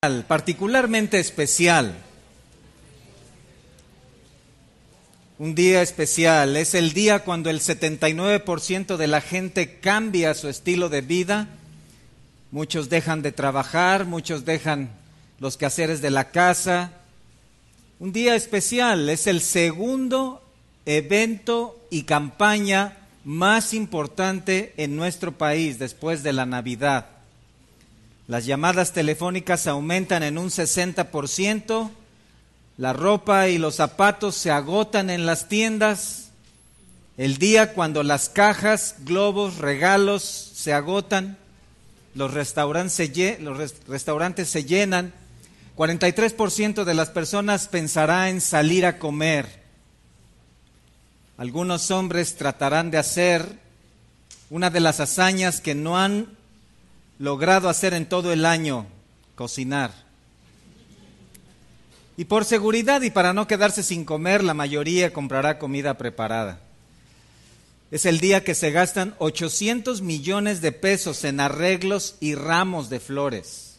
Particularmente especial. Un día especial. Es el día cuando el 79% de la gente cambia su estilo de vida. Muchos dejan de trabajar, muchos dejan los quehaceres de la casa. Un día especial. Es el segundo evento y campaña más importante en nuestro país después de la Navidad. Las llamadas telefónicas aumentan en un 60%, la ropa y los zapatos se agotan en las tiendas, el día cuando las cajas, globos, regalos se agotan, los restaurantes se llenan, 43% de las personas pensará en salir a comer. Algunos hombres tratarán de hacer una de las hazañas que no han logrado hacer en todo el año: cocinar. Y por seguridad y para no quedarse sin comer, la mayoría comprará comida preparada. Es el día que se gastan 800 millones de pesos en arreglos y ramos de flores.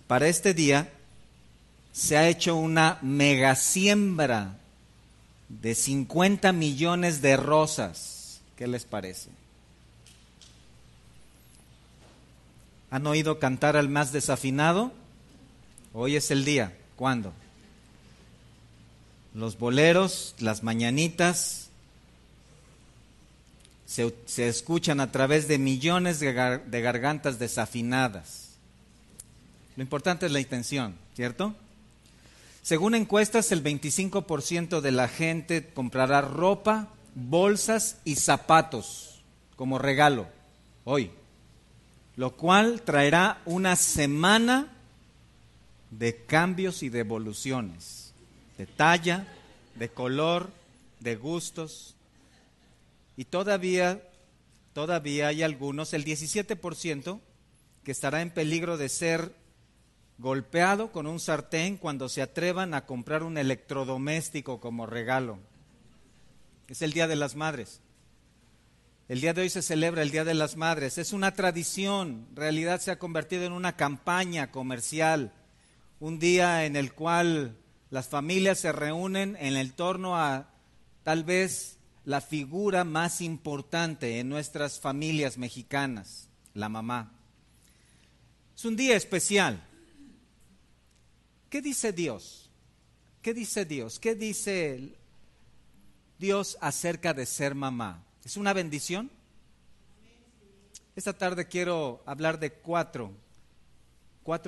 Para este día se ha hecho una mega siembra de 50 millones de rosas. ¿Qué les parece? ¿Han oído cantar al más desafinado? Hoy es el día. ¿Cuándo? Los boleros, las mañanitas, se escuchan a través de millones de gargantas desafinadas. Lo importante es la intención, ¿cierto? Según encuestas, el 25% de la gente comprará ropa, bolsas y zapatos como regalo hoy, lo cual traerá una semana de cambios y de evoluciones, de talla, de color, de gustos. Y todavía hay algunos, el 17%, que estará en peligro de ser golpeado con un sartén cuando se atrevan a comprar un electrodoméstico como regalo. Es el Día de las Madres. El día de hoy se celebra el Día de las Madres. Es una tradición, en realidad se ha convertido en una campaña comercial. Un día en el cual las familias se reúnen en torno a tal vez la figura más importante en nuestras familias mexicanas, la mamá. Es un día especial. ¿Qué dice Dios? ¿Qué dice Dios? ¿Qué dice Dios acerca de ser mamá? ¿Es una bendición? Esta tarde quiero hablar de cuatro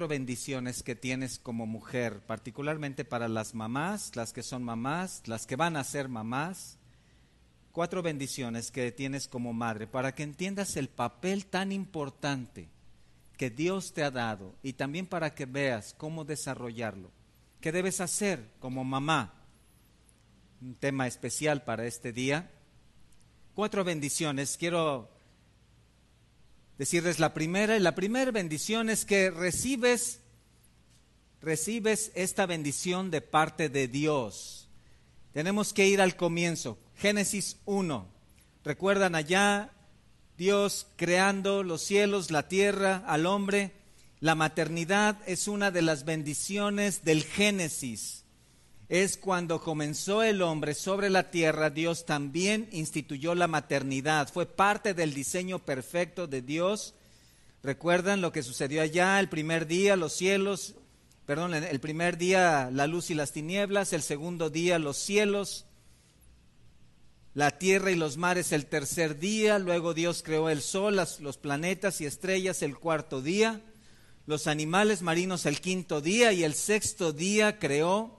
bendiciones que tienes como mujer, particularmente para las mamás, las que son mamás, las que van a ser mamás. 4 bendiciones que tienes como madre, para que entiendas el papel tan importante que Dios te ha dado y también para que veas cómo desarrollarlo. ¿Qué debes hacer como mamá? Un tema especial para este día. 4 bendiciones. Quiero decirles la primera. Y la primera bendición es que recibes esta bendición de parte de Dios. Tenemos que ir al comienzo. Génesis 1. ¿Recuerdan allá Dios creando los cielos, la tierra, al hombre? La maternidad es una de las bendiciones del Génesis. Es cuando comenzó el hombre sobre la tierra, Dios también instituyó la maternidad. Fue parte del diseño perfecto de Dios. ¿Recuerdan lo que sucedió allá? El primer día el primer día la luz y las tinieblas, el segundo día los cielos, la tierra y los mares el tercer día, luego Dios creó el sol, los planetas y estrellas el cuarto día, los animales marinos el quinto día y el sexto día creó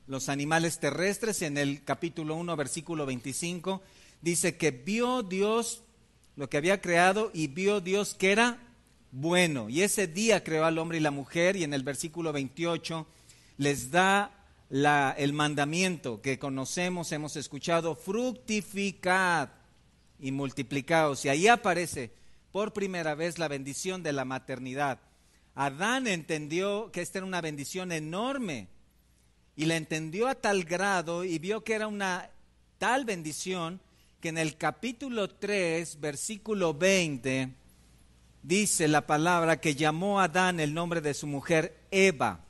los animales terrestres. En el capítulo 1, versículo 25, dice que vio Dios lo que había creado y vio Dios que era bueno. Y ese día creó al hombre y la mujer, y en el versículo 28 les da el mandamiento que conocemos, hemos escuchado: fructificad y multiplicaos. Y ahí aparece por primera vez la bendición de la maternidad. Adán entendió que esta era una bendición enorme, y la entendió a tal grado y vio que era una tal bendición que en el capítulo 3, versículo 20, dice la palabra que llamó a Adán el nombre de su mujer Eva,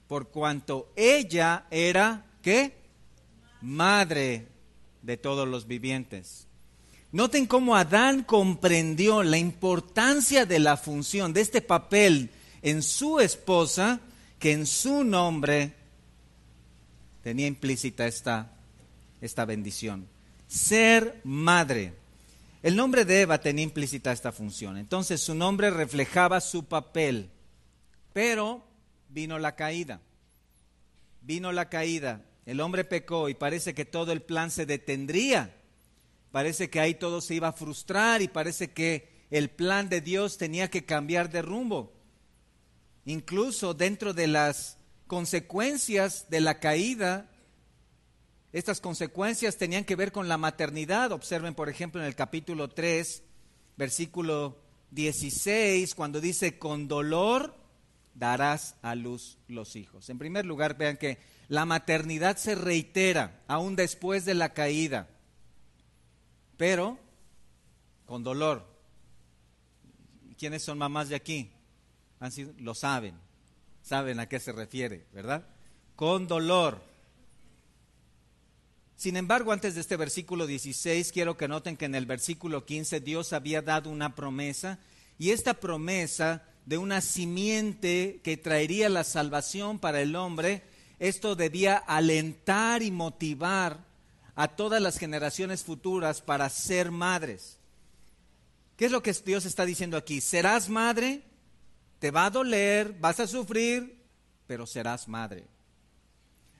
por cuanto ella era, ¿qué? Madre de todos los vivientes. Noten cómo Adán comprendió la importancia de la función, de este papel en su esposa, que en su nombre tenía implícita esta bendición. Ser madre. El nombre de Eva tenía implícita esta función. Entonces su nombre reflejaba su papel. Pero vino la caída. El hombre pecó y parece que todo el plan se detendría. Parece que ahí todo se iba a frustrar y parece que el plan de Dios tenía que cambiar de rumbo. Incluso dentro de las consecuencias de la caída, estas consecuencias tenían que ver con la maternidad. Observen, por ejemplo, en el capítulo 3, versículo 16, cuando dice, con dolor darás a luz los hijos. En primer lugar, vean que la maternidad se reitera aún después de la caída, pero con dolor. ¿Quiénes son mamás de aquí? Lo saben a qué se refiere, ¿verdad? Con dolor. Sin embargo, antes de este versículo 16, quiero que noten que en el versículo 15 Dios había dado una promesa, y esta promesa de una simiente que traería la salvación para el hombre, esto debía alentar y motivar a todas las generaciones futuras para ser madres. ¿Qué es lo que Dios está diciendo aquí? Serás madre, te va a doler, vas a sufrir, pero serás madre.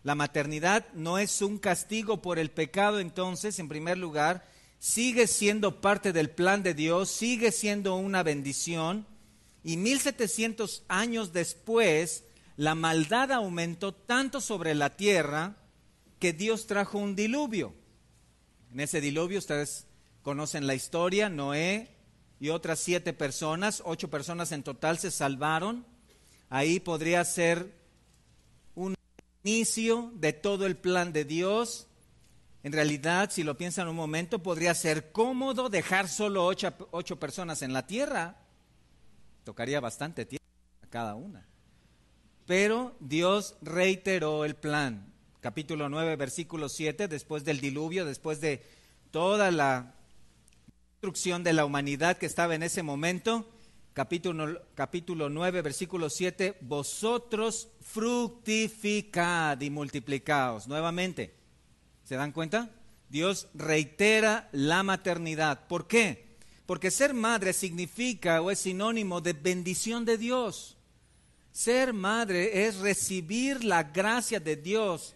La maternidad no es un castigo por el pecado, entonces, en primer lugar, sigue siendo parte del plan de Dios, sigue siendo una bendición, y 1700 años después, la maldad aumentó tanto sobre la tierra que Dios trajo un diluvio. En ese diluvio, ustedes conocen la historia, Noé y otras 7 personas, 8 personas en total se salvaron. Ahí podría ser un inicio de todo el plan de Dios. En realidad, si lo piensan un momento, podría ser cómodo dejar solo 8 personas en la tierra. Tocaría bastante tiempo a cada una. Pero Dios reiteró el plan. Capítulo 9, versículo 7, después del diluvio, después de toda la destrucción de la humanidad que estaba en ese momento, capítulo 9, versículo 7, vosotros fructificad y multiplicaos. Nuevamente, ¿se dan cuenta? Dios reitera la maternidad. ¿Por qué? Porque ser madre significa o es sinónimo de bendición de Dios. Ser madre es recibir la gracia de Dios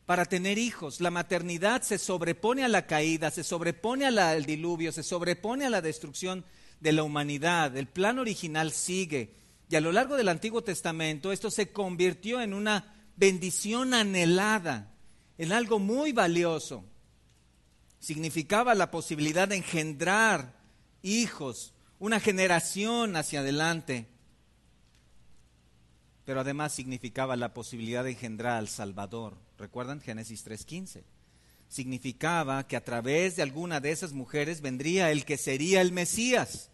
para tener hijos. La maternidad se sobrepone a la caída, se sobrepone al diluvio, se sobrepone a la destrucción de la humanidad. El plan original sigue. Y a lo largo del Antiguo Testamento esto se convirtió en una bendición anhelada, en algo muy valioso. Significaba la posibilidad de engendrar hijos, una generación hacia adelante. Pero además significaba la posibilidad de engendrar al Salvador. ¿Recuerdan Génesis 3:15? Significaba que a través de alguna de esas mujeres vendría el que sería el Mesías.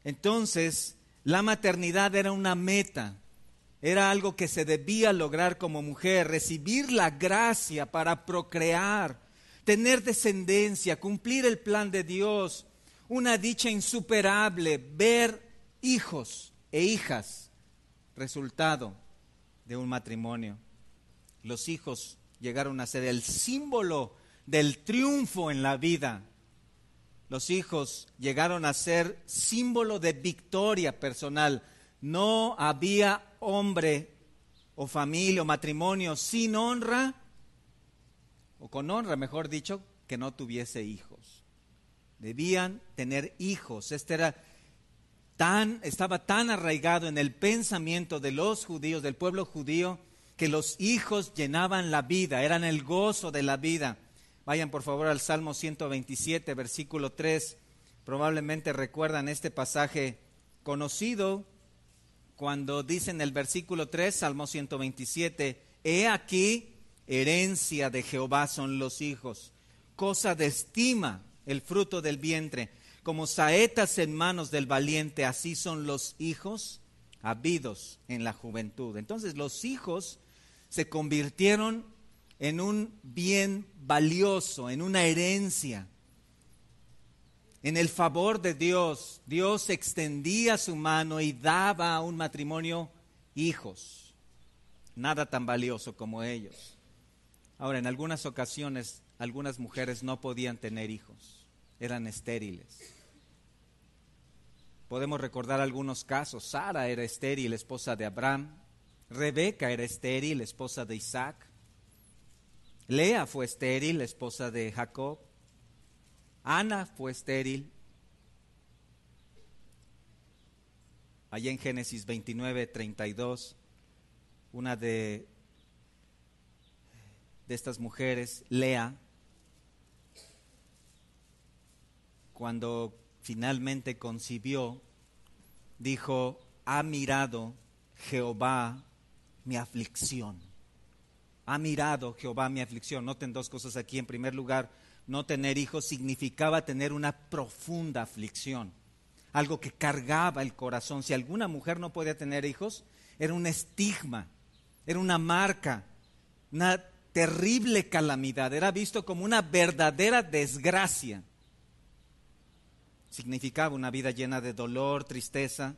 Entonces, la maternidad era una meta, era algo que se debía lograr como mujer, recibir la gracia para procrear, tener descendencia, cumplir el plan de Dios, una dicha insuperable, ver hijos e hijas, resultado de un matrimonio. Los hijos llegaron a ser el símbolo del triunfo en la vida. Los hijos llegaron a ser símbolo de victoria personal. No había hombre o familia o matrimonio sin honra, o con honra, mejor dicho, que no tuviese hijos. Debían tener hijos. Estaba tan arraigado en el pensamiento de los judíos, del pueblo judío, que los hijos llenaban la vida, eran el gozo de la vida. Vayan por favor al Salmo 127, versículo 3. Probablemente recuerdan este pasaje conocido cuando dice en el versículo 3, Salmo 127, he aquí, herencia de Jehová son los hijos, cosa de estima el fruto del vientre. como saetas en manos del valiente, así son los hijos habidos en la juventud. Entonces los hijos se convirtieron en un bien valioso, en una herencia. En el favor de Dios, Dios extendía su mano y daba a un matrimonio hijos. Nada tan valioso como ellos. Ahora, en algunas ocasiones, algunas mujeres no podían tener hijos, eran estériles. Podemos recordar algunos casos. Sara era estéril, esposa de Abraham. Rebeca era estéril, esposa de Isaac. Lea fue estéril, esposa de Jacob. Ana fue estéril. Allá en Génesis 29:32, una de estas mujeres, Lea, cuando finalmente concibió, dijo: ha mirado Jehová mi aflicción. Ha mirado Jehová mi aflicción. Noten dos cosas aquí. En primer lugar, no tener hijos significaba tener una profunda aflicción, algo que cargaba el corazón. Si alguna mujer no podía tener hijos, era un estigma, era una marca, una terrible calamidad, era visto como una verdadera desgracia. Significaba una vida llena de dolor, tristeza.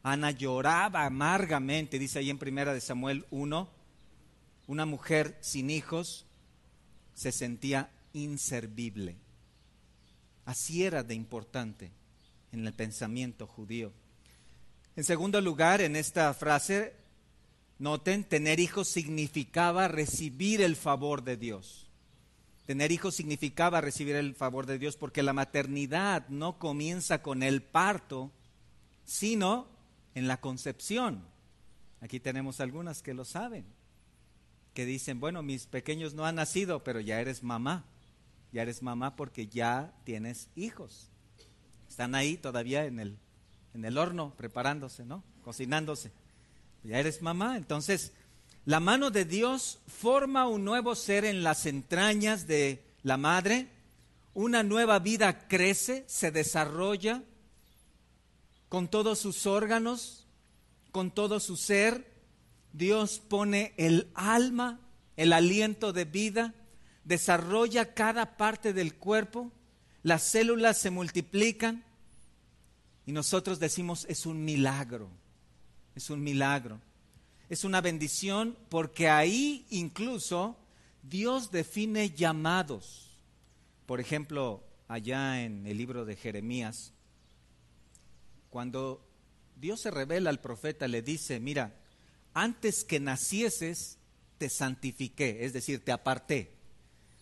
Ana lloraba amargamente, dice ahí en 1 Samuel 1, una mujer sin hijos se sentía inservible. Así era de importante en el pensamiento judío. En segundo lugar, en esta frase, noten, tener hijos significaba recibir el favor de Dios. Tener hijos significaba recibir el favor de Dios, porque la maternidad no comienza con el parto, sino en la concepción. Aquí tenemos algunas que lo saben, que dicen: bueno, mis pequeños no han nacido, pero ya eres mamá porque ya tienes hijos. Están ahí todavía en el horno preparándose, ¿no? Cocinándose. Ya eres mamá. Entonces, la mano de Dios forma un nuevo ser en las entrañas de la madre. Una nueva vida crece, se desarrolla con todos sus órganos, con todo su ser. Dios pone el alma, el aliento de vida, desarrolla cada parte del cuerpo, las células se multiplican y nosotros decimos: es un milagro, es un milagro. Es una bendición, porque ahí incluso Dios define llamados. Por ejemplo, allá en el libro de Jeremías, cuando Dios se revela al profeta, le dice: mira, antes que nacieses te santifiqué, es decir, te aparté.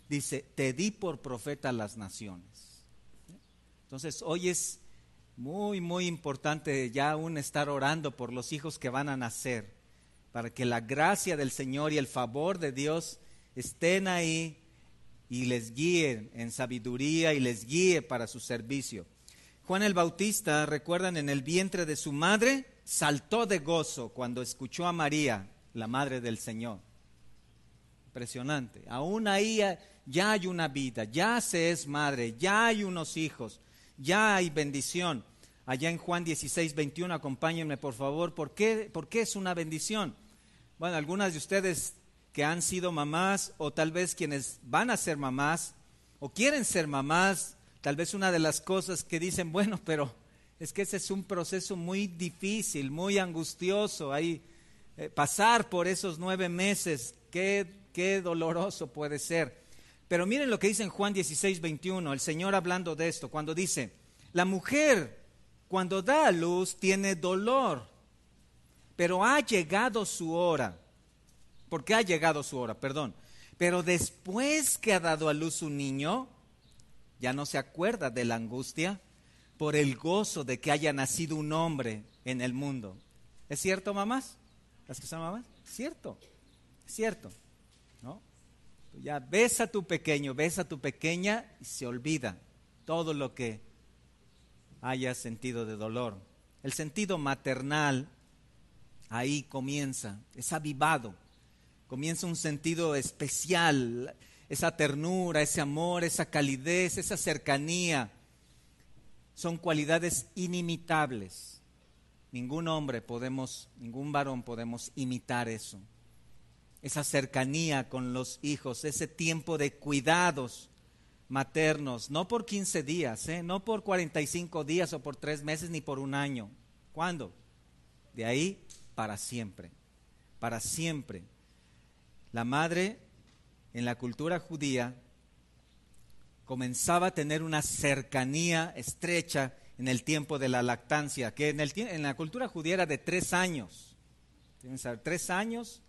Dice: te di por profeta a las naciones. Entonces hoy es muy, muy importante ya aún estar orando por los hijos que van a nacer, para que la gracia del Señor y el favor de Dios estén ahí y les guíe en sabiduría y les guíe para su servicio. Juan el Bautista, recuerdan, en el vientre de su madre saltó de gozo cuando escuchó a María, la madre del Señor. Impresionante. Aún ahí ya hay una vida, ya se es madre, ya hay unos hijos, ya hay bendición. Allá en Juan 16:21, acompáñenme por favor. ¿Por qué es una bendición? Bueno, algunas de ustedes que han sido mamás, o tal vez quienes van a ser mamás o quieren ser mamás, tal vez una de las cosas que dicen: bueno, pero es que ese es un proceso muy difícil, muy angustioso. Ahí pasar por esos 9 meses, qué doloroso puede ser. Pero miren lo que dice en Juan 16:21, el Señor hablando de esto, cuando dice: la mujer cuando da a luz tiene dolor, pero ha llegado su hora. ¿Por qué ha llegado su hora? Perdón. Pero después que ha dado a luz un niño, ya no se acuerda de la angustia por el gozo de que haya nacido un hombre en el mundo. ¿Es cierto, mamás? ¿Las que son mamás? ¿Cierto? Es cierto, ¿no? Ya ves a tu pequeño, ves a tu pequeña y se olvida todo lo que haya sentido de dolor. El sentido maternal ahí comienza, es avivado, comienza un sentido especial, esa ternura, ese amor, esa calidez, esa cercanía. son cualidades inimitables. Ningún varón podemos imitar eso. Esa cercanía con los hijos, ese tiempo de cuidados maternos, no por 15 días, no por 45 días o por 3 meses ni por un año. ¿Cuándo? De ahí para siempre, para siempre. La madre en la cultura judía comenzaba a tener una cercanía estrecha en el tiempo de la lactancia, que en la cultura judía era de 3 años. Tienen que saber, 3 años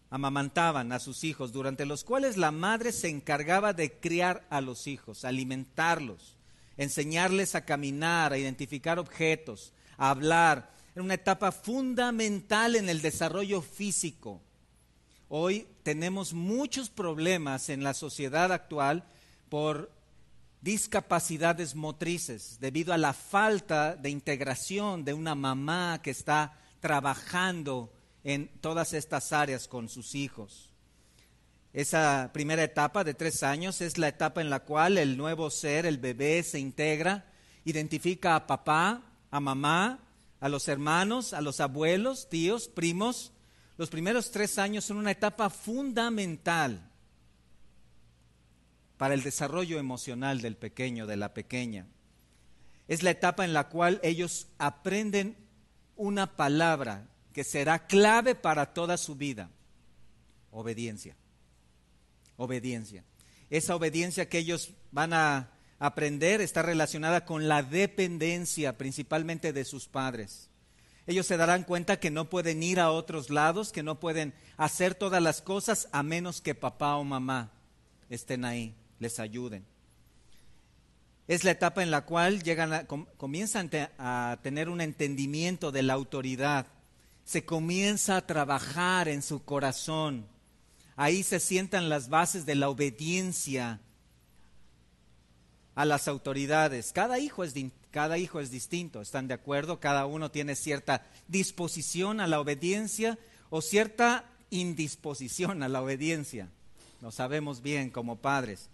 amamantaban a sus hijos, durante los cuales la madre se encargaba de criar a los hijos, alimentarlos, enseñarles a caminar, a identificar objetos, a hablar. Era una etapa fundamental en el desarrollo físico. Hoy tenemos muchos problemas en la sociedad actual por discapacidades motrices, debido a la falta de integración de una mamá que está trabajando en todas estas áreas con sus hijos. Esa primera etapa de 3 años es la etapa en la cual el nuevo ser, el bebé, se integra, identifica a papá, a mamá, a los hermanos, a los abuelos, tíos, primos. Los primeros 3 años son una etapa fundamental para el desarrollo emocional del pequeño, de la pequeña. Es la etapa en la cual ellos aprenden una palabra que será clave para toda su vida: obediencia. Obediencia. Esa obediencia que ellos van a aprender está relacionada con la dependencia, principalmente de sus padres. Ellos se darán cuenta que no pueden ir a otros lados, que no pueden hacer todas las cosas a menos que papá o mamá estén ahí, les ayuden. Es la etapa en la cual comienzan a tener un entendimiento de la autoridad. Se comienza a trabajar en su corazón. Ahí se sientan las bases de la obediencia a las autoridades. Cada hijo es distinto, ¿están de acuerdo? Cada uno tiene cierta disposición a la obediencia o cierta indisposición a la obediencia. Lo sabemos bien como padres.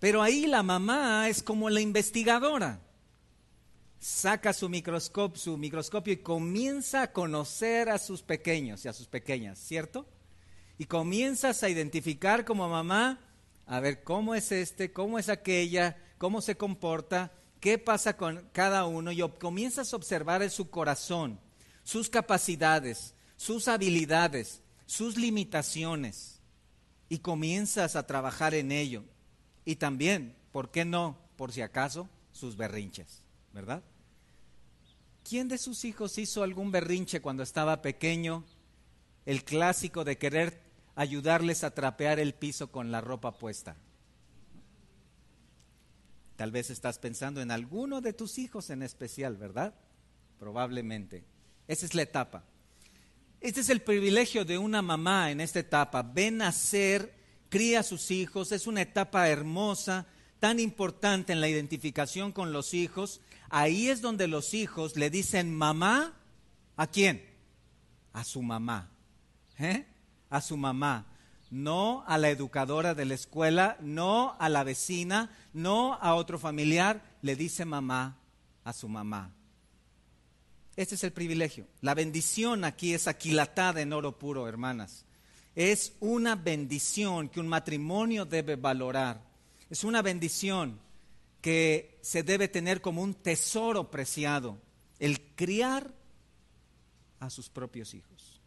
Pero ahí la mamá es como la investigadora. Saca su microscopio y comienza a conocer a sus pequeños y a sus pequeñas, ¿cierto? Y comienzas a identificar como mamá, a ver cómo es cómo es aquella, cómo se comporta, qué pasa con cada uno, y comienzas a observar en su corazón, sus capacidades, sus habilidades, sus limitaciones, y comienzas a trabajar en ello. Y también, ¿por qué no? Por si acaso, sus berrinches, ¿verdad? ¿Quién de sus hijos hizo algún berrinche cuando estaba pequeño? El clásico de querer ayudarles a trapear el piso con la ropa puesta. Tal vez estás pensando en alguno de tus hijos en especial, ¿verdad? Probablemente. Esa es la etapa. Este es el privilegio de una mamá en esta etapa. Ve nacer, cría a sus hijos. Es una etapa hermosa, tan importante en la identificación con los hijos. Ahí es donde los hijos le dicen mamá. ¿A quién? A su mamá. A su mamá. No a la educadora de la escuela, no a la vecina, no a otro familiar. Le dice mamá a su mamá. Este es el privilegio. La bendición aquí es aquilatada en oro puro, hermanas. Es una bendición que un matrimonio debe valorar. Es una bendición que se debe tener como un tesoro preciado, el criar a sus propios hijos.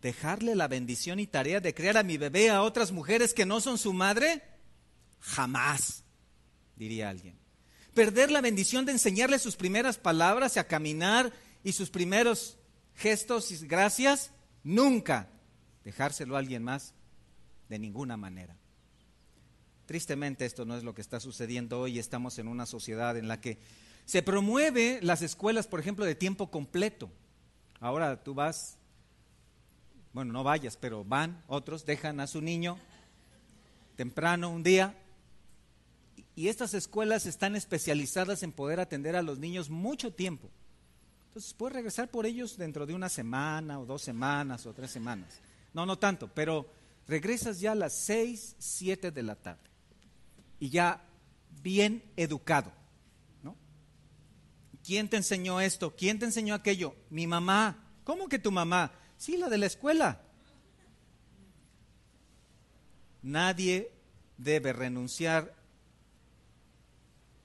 Dejarle la bendición y tarea de criar a mi bebé a otras mujeres que no son su madre, jamás, diría alguien. Perder la bendición de enseñarle sus primeras palabras a caminar y sus primeros gestos y gracias, nunca. Dejárselo a alguien más, de ninguna manera. Tristemente esto no es lo que está sucediendo hoy. Estamos en una sociedad en la que se promueve las escuelas, por ejemplo, de tiempo completo. Ahora tú vas, bueno, no vayas, pero van otros, dejan a su niño temprano un día, y estas escuelas están especializadas en poder atender a los niños mucho tiempo. Entonces puedes regresar por ellos dentro de una semana o 2 semanas o 3 semanas. No tanto, pero regresas ya a las 6, 7 de la tarde. y ya bien educado, ¿no? ¿Quién te enseñó esto? ¿Quién te enseñó aquello? Mi mamá. ¿Cómo que tu mamá? Sí, la de la escuela. Nadie debe renunciar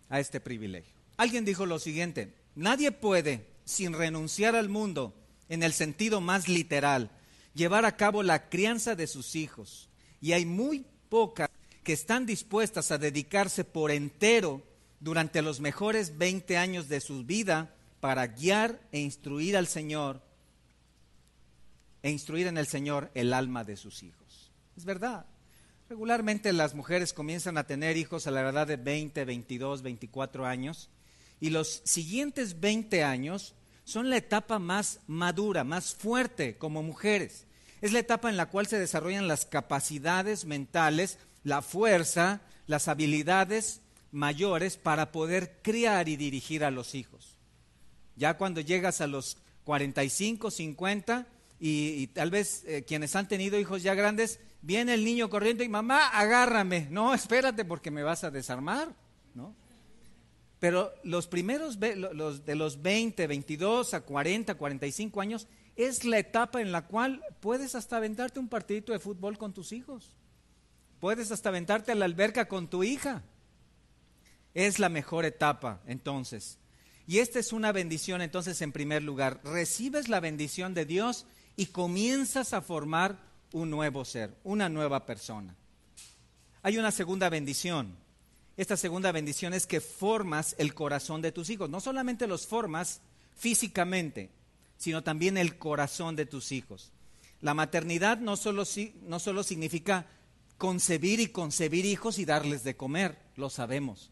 a este privilegio. Alguien dijo lo siguiente: nadie puede, sin renunciar al mundo, en el sentido más literal, llevar a cabo la crianza de sus hijos. Y hay muy pocas que están dispuestas a dedicarse por entero durante los mejores 20 años de su vida para guiar e instruir al Señor, e instruir en el Señor el alma de sus hijos. Es verdad. Regularmente las mujeres comienzan a tener hijos a la edad de 20, 22, 24 años, y los siguientes 20 años son la etapa más madura, más fuerte como mujeres. Es la etapa en la cual se desarrollan las capacidades mentales, la fuerza, las habilidades mayores para poder criar y dirigir a los hijos. Ya cuando llegas a los 45, 50, y tal vez quienes han tenido hijos ya grandes, viene el niño corriendo y mamá, agárrame. No, espérate porque me vas a desarmar, ¿no? Pero los primeros, los de los 20, 22 a 40, 45 años, es la etapa en la cual puedes hasta aventarte un partidito de fútbol con tus hijos. Puedes hasta aventarte a la alberca con tu hija. Es la mejor etapa, entonces. Y esta es una bendición, entonces, en primer lugar. Recibes la bendición de Dios y comienzas a formar un nuevo ser, una nueva persona. Hay una segunda bendición. Esta segunda bendición es que formas el corazón de tus hijos. No solamente los formas físicamente, sino también el corazón de tus hijos. La maternidad no solo significa concebir y concebir hijos y darles de comer, lo sabemos.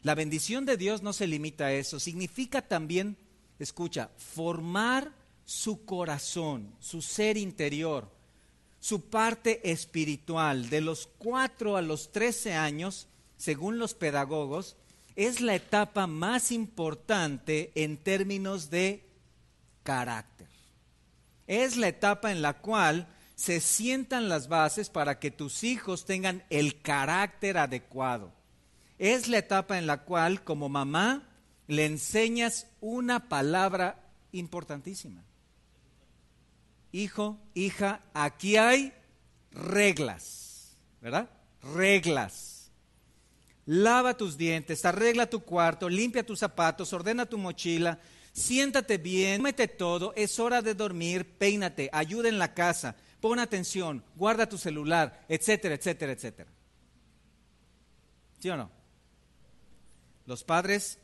La bendición de Dios no se limita a eso, significa también, escucha, formar su corazón, su ser interior, su parte espiritual. De los 4 a los 13 años, según los pedagogos, es la etapa más importante en términos de carácter. Es la etapa en la cual se sientan las bases para que tus hijos tengan el carácter adecuado. Es la etapa en la cual, como mamá, le enseñas una palabra importantísima. Hijo, hija, aquí hay reglas, ¿verdad? Reglas. Lava tus dientes, arregla tu cuarto, limpia tus zapatos, ordena tu mochila, siéntate bien, cómete todo, es hora de dormir, peínate, ayuda en la casa, pon atención, guarda tu celular, etcétera, etcétera, etcétera. ¿Sí o no? Los padres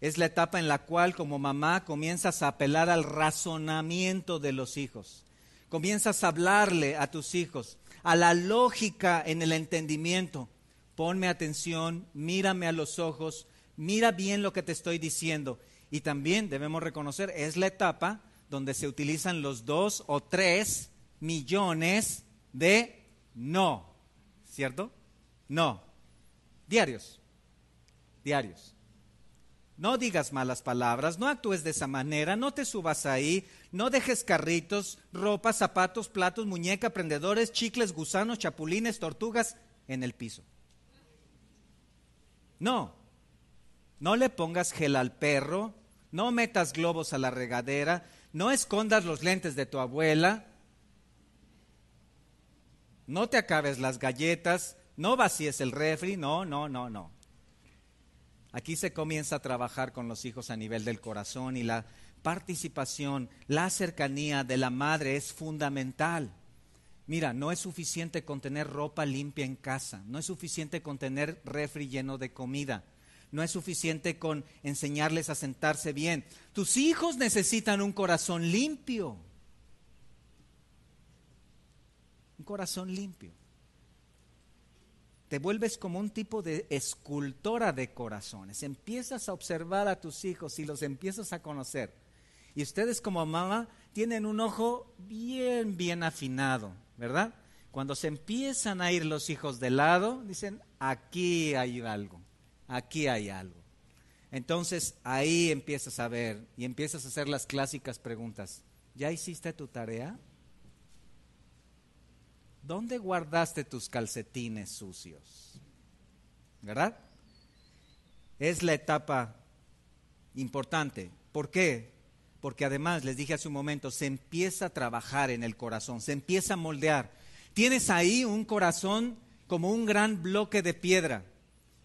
es la etapa en la cual, como mamá, comienzas a apelar al razonamiento de los hijos. Comienzas a hablarle a tus hijos, a la lógica en el entendimiento. Ponme atención, mírame a los ojos, mira bien lo que te estoy diciendo. Y también debemos reconocer, es la etapa donde se utilizan los 2 o 3 millones de no, ¿cierto? No, diarios. No digas malas palabras, no actúes de esa manera, no te subas ahí, no dejes carritos, ropa, zapatos, platos, muñeca, prendedores, chicles, gusanos, chapulines, tortugas en el piso. No le pongas gel al perro, no metas globos a la regadera, no escondas los lentes de tu abuela, no te acabes las galletas, no vacíes el refri, no. Aquí se comienza a trabajar con los hijos a nivel del corazón y la participación, la cercanía de la madre es fundamental. Mira, no es suficiente con tener ropa limpia en casa, no es suficiente con tener refri lleno de comida, no es suficiente con enseñarles a sentarse bien. Tus hijos necesitan un corazón limpio. Un corazón limpio. Te vuelves como un tipo de escultora de corazones. Empiezas a observar a tus hijos y los empiezas a conocer. Y ustedes como mamá tienen un ojo bien afinado, ¿verdad? Cuando se empiezan a ir los hijos de lado, dicen, aquí hay algo, aquí hay algo. Entonces ahí empiezas a ver y empiezas a hacer las clásicas preguntas. ¿Ya hiciste tu tarea? ¿Dónde guardaste tus calcetines sucios? ¿verdad? Es la etapa importante. ¿Por qué? Porque además, les dije hace un momento, se empieza a trabajar en el corazón, se empieza a moldear. Tienes ahí un corazón como un gran bloque de piedra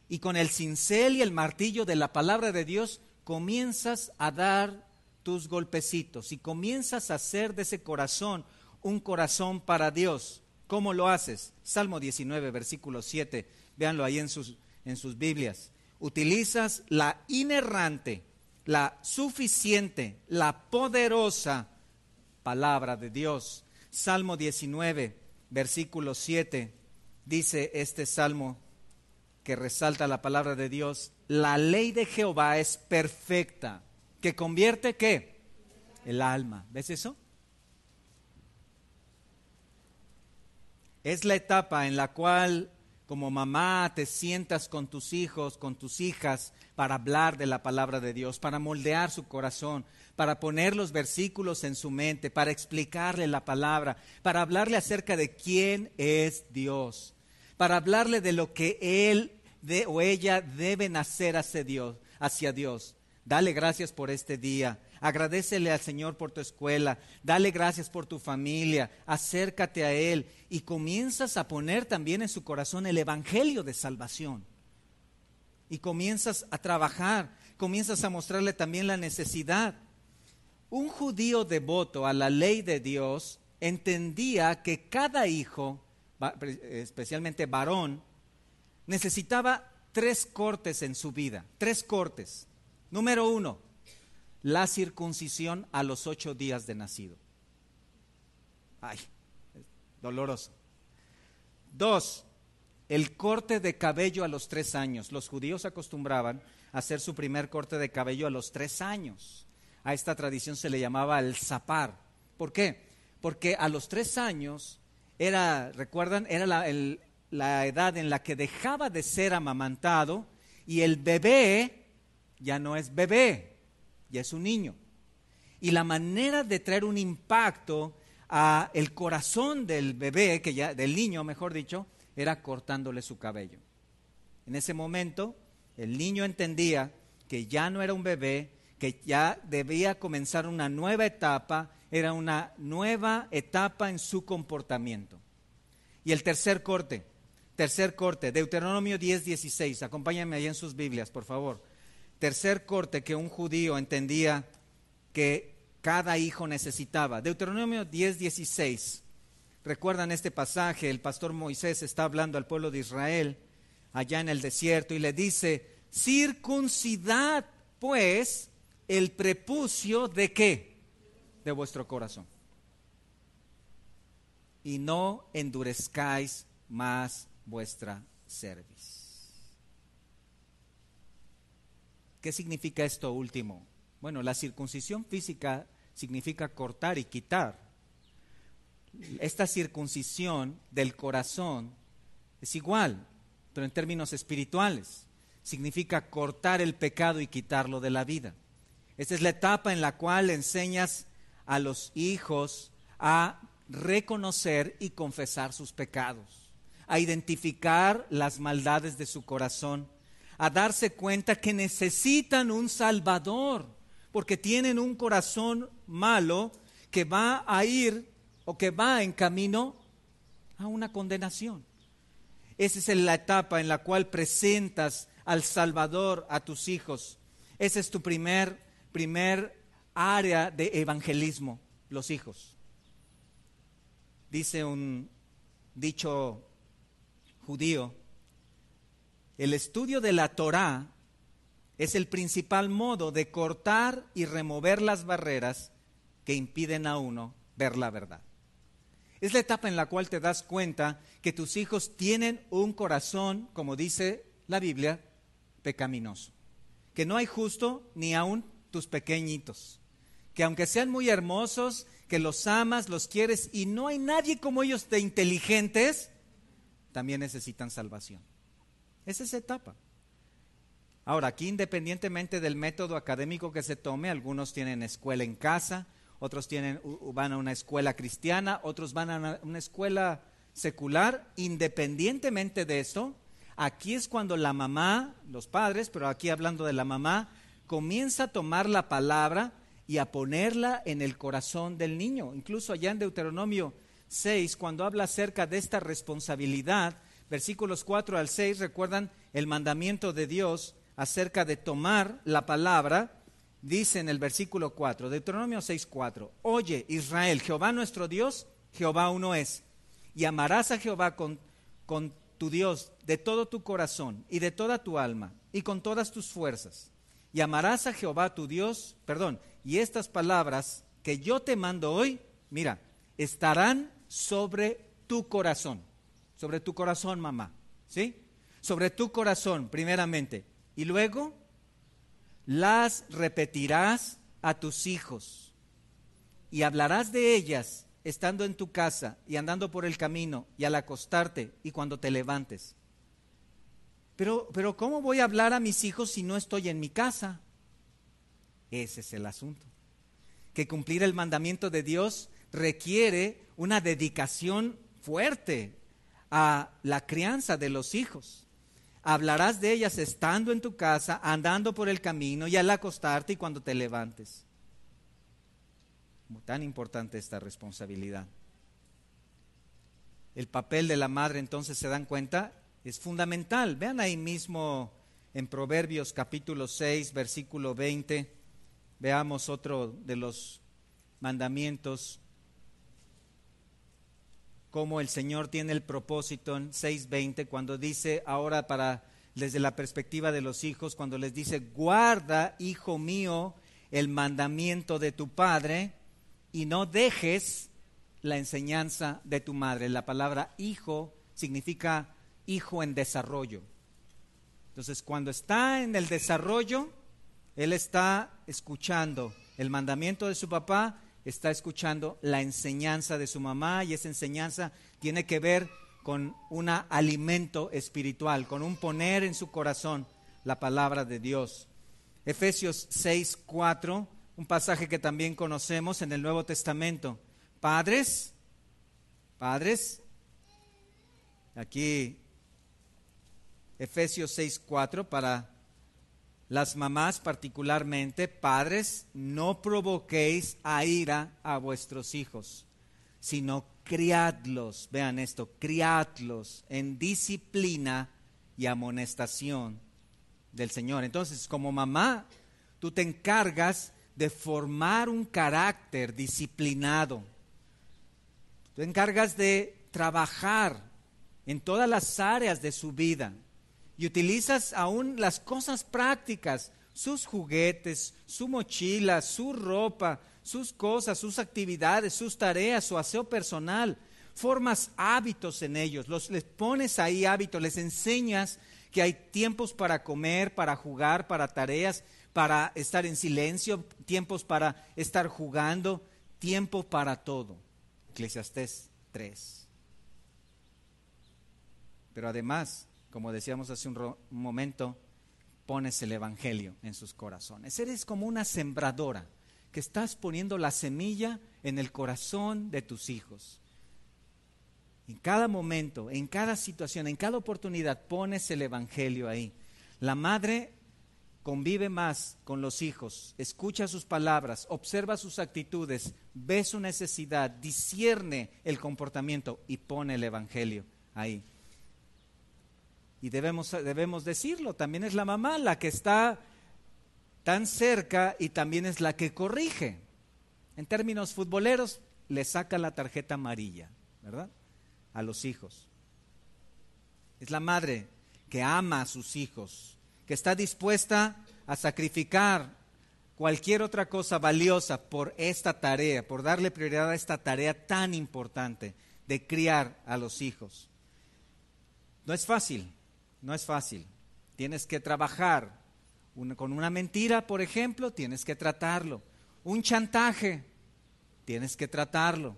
y con el cincel y el martillo de la palabra de Dios comienzas a dar tus golpecitos y comienzas a hacer de ese corazón un corazón para Dios. ¿Cómo lo haces? Salmo 19, versículo 7, véanlo ahí en sus Biblias. Utilizas la inerrante, la suficiente, la poderosa palabra de Dios. Salmo 19, versículo 7, dice este salmo que resalta la palabra de Dios: la ley de Jehová es perfecta, que convierte ¿qué? El alma. ¿Ves eso? Es la etapa en la cual como mamá te sientas con tus hijos, con tus hijas, para hablar de la palabra de Dios, para moldear su corazón, para poner los versículos en su mente, para explicarle la palabra, para hablarle acerca de quién es Dios, para hablarle de lo que él o ella deben hacer hacia Dios. Dale gracias por este día, agradécele al Señor por tu escuela, dale gracias por tu familia, acércate a Él y comienzas a poner también en su corazón el evangelio de salvación. Y comienzas a trabajar, comienzas a mostrarle también la necesidad. Un judío devoto a la ley de Dios entendía que cada hijo, especialmente varón, necesitaba 3 cortes en su vida, 3 cortes. Número 1, la circuncisión a los 8 días de nacido. Ay, doloroso. 2, el corte de cabello a los 3 años. Los judíos acostumbraban a hacer su primer corte de cabello a los 3 años. A esta tradición se le llamaba el zapar. ¿Por qué? Porque a los 3 años ¿recuerdan? Era la edad en la que dejaba de ser amamantado y el bebé ya no es bebé, ya es un niño. Y la manera de traer un impacto a el corazón del bebé, del niño, mejor dicho, era cortándole su cabello. En ese momento, el niño entendía que ya no era un bebé, que ya debía comenzar una nueva etapa, era una nueva etapa en su comportamiento. Y el tercer corte, Deuteronomio 10:16, acompáñenme ahí en sus Biblias, por favor. Tercer corte que un judío entendía que cada hijo necesitaba. Deuteronomio 10:16. ¿Recuerdan este pasaje? El pastor Moisés está hablando al pueblo de Israel allá en el desierto y le dice: circuncidad pues el prepucio ¿de qué? De vuestro corazón. Y no endurezcáis más vuestra cerviz. ¿Qué significa esto último? Bueno, la circuncisión física significa cortar y quitar. Esta circuncisión del corazón es igual, pero en términos espirituales. Significa cortar el pecado y quitarlo de la vida. Esta es la etapa en la cual enseñas a los hijos a reconocer y confesar sus pecados, a identificar las maldades de su corazón, a darse cuenta que necesitan un Salvador, porque tienen un corazón malo que va a ir o que va en camino a una condenación. Esa es la etapa en la cual presentas al Salvador a tus hijos. Ese es tu primer área de evangelismo, los hijos. Dice un dicho judío: el estudio de la Torá es el principal modo de cortar y remover las barreras que impiden a uno ver la verdad. Es la etapa en la cual te das cuenta que tus hijos tienen un corazón, como dice la Biblia, pecaminoso. Que no hay justo ni aun tus pequeñitos. Que aunque sean muy hermosos, que los amas, los quieres y no hay nadie como ellos de inteligentes, también necesitan salvación. Esa es esa etapa. Ahora, aquí independientemente del método académico que se tome, algunos tienen escuela en casa, otros van a una escuela cristiana, otros van a una escuela secular. Independientemente de esto, Aquí es cuando la mamá, los padres, pero aquí hablando de la mamá, comienza a tomar la palabra y a ponerla en el corazón del niño. Incluso allá en Deuteronomio 6, cuando habla acerca de esta responsabilidad, versículos 4 al 6, recuerdan el mandamiento de Dios acerca de tomar la palabra. Dice en el versículo 4, Deuteronomio 6:4, oye Israel, Jehová nuestro Dios, Jehová uno es, y amarás a Jehová con tu Dios de todo tu corazón y de toda tu alma y con todas tus fuerzas. Y amarás a Jehová tu Dios, y estas palabras que yo te mando hoy, mira, estarán sobre tu corazón, mamá, ¿sí? Sobre tu corazón, primeramente, y luego las repetirás a tus hijos y hablarás de ellas estando en tu casa y andando por el camino y al acostarte y cuando te levantes. Pero ¿cómo voy a hablar a mis hijos si no estoy en mi casa? Ese es el asunto. Que cumplir el mandamiento de Dios requiere una dedicación fuerte a la crianza de los hijos. Hablarás de ellas estando en tu casa, andando por el camino y al acostarte y cuando te levantes. Tan importante esta responsabilidad. El papel de la madre, entonces, ¿se dan cuenta? Es fundamental. Vean ahí mismo en Proverbios capítulo 6, versículo 20. Veamos otro de los mandamientos. Cómo el Señor tiene el propósito en 6:20, cuando dice ahora desde la perspectiva de los hijos, cuando les dice, guarda, hijo mío, el mandamiento de tu padre y no dejes la enseñanza de tu madre. La palabra hijo significa hijo en desarrollo. Entonces, cuando está en el desarrollo, él está escuchando el mandamiento de su papá, está escuchando la enseñanza de su mamá, y esa enseñanza tiene que ver con un alimento espiritual, con un poner en su corazón la palabra de Dios. Efesios 6:4, un pasaje que también conocemos en el Nuevo Testamento. Padres, aquí Efesios 6:4 para las mamás particularmente, padres, no provoquéis a ira a vuestros hijos, sino criadlos, vean esto, criadlos en disciplina y amonestación del Señor. Entonces, como mamá, tú te encargas de formar un carácter disciplinado. Tú te encargas de trabajar en todas las áreas de su vida. Y utilizas aún las cosas prácticas, sus juguetes, su mochila, su ropa, sus cosas, sus actividades, sus tareas, su aseo personal. Formas hábitos en ellos, les pones ahí hábitos, les enseñas que hay tiempos para comer, para jugar, para tareas, para estar en silencio, tiempos para estar jugando, tiempo para todo. Eclesiastés 3. Pero además, como decíamos hace un momento, pones el evangelio en sus corazones. Eres como una sembradora que estás poniendo la semilla en el corazón de tus hijos. En cada momento, en cada situación, en cada oportunidad, pones el evangelio ahí. La madre convive más con los hijos, escucha sus palabras, observa sus actitudes, ve su necesidad, discierne el comportamiento y pone el evangelio ahí. Y debemos decirlo, también es la mamá la que está tan cerca y también es la que corrige. En términos futboleros, le saca la tarjeta amarilla, ¿verdad?, a los hijos. Es la madre que ama a sus hijos, que está dispuesta a sacrificar cualquier otra cosa valiosa por esta tarea, por darle prioridad a esta tarea tan importante de criar a los hijos. No es fácil. No es fácil. Tienes que trabajar. Con una mentira, por ejemplo, tienes que tratarlo. Un chantaje, tienes que tratarlo.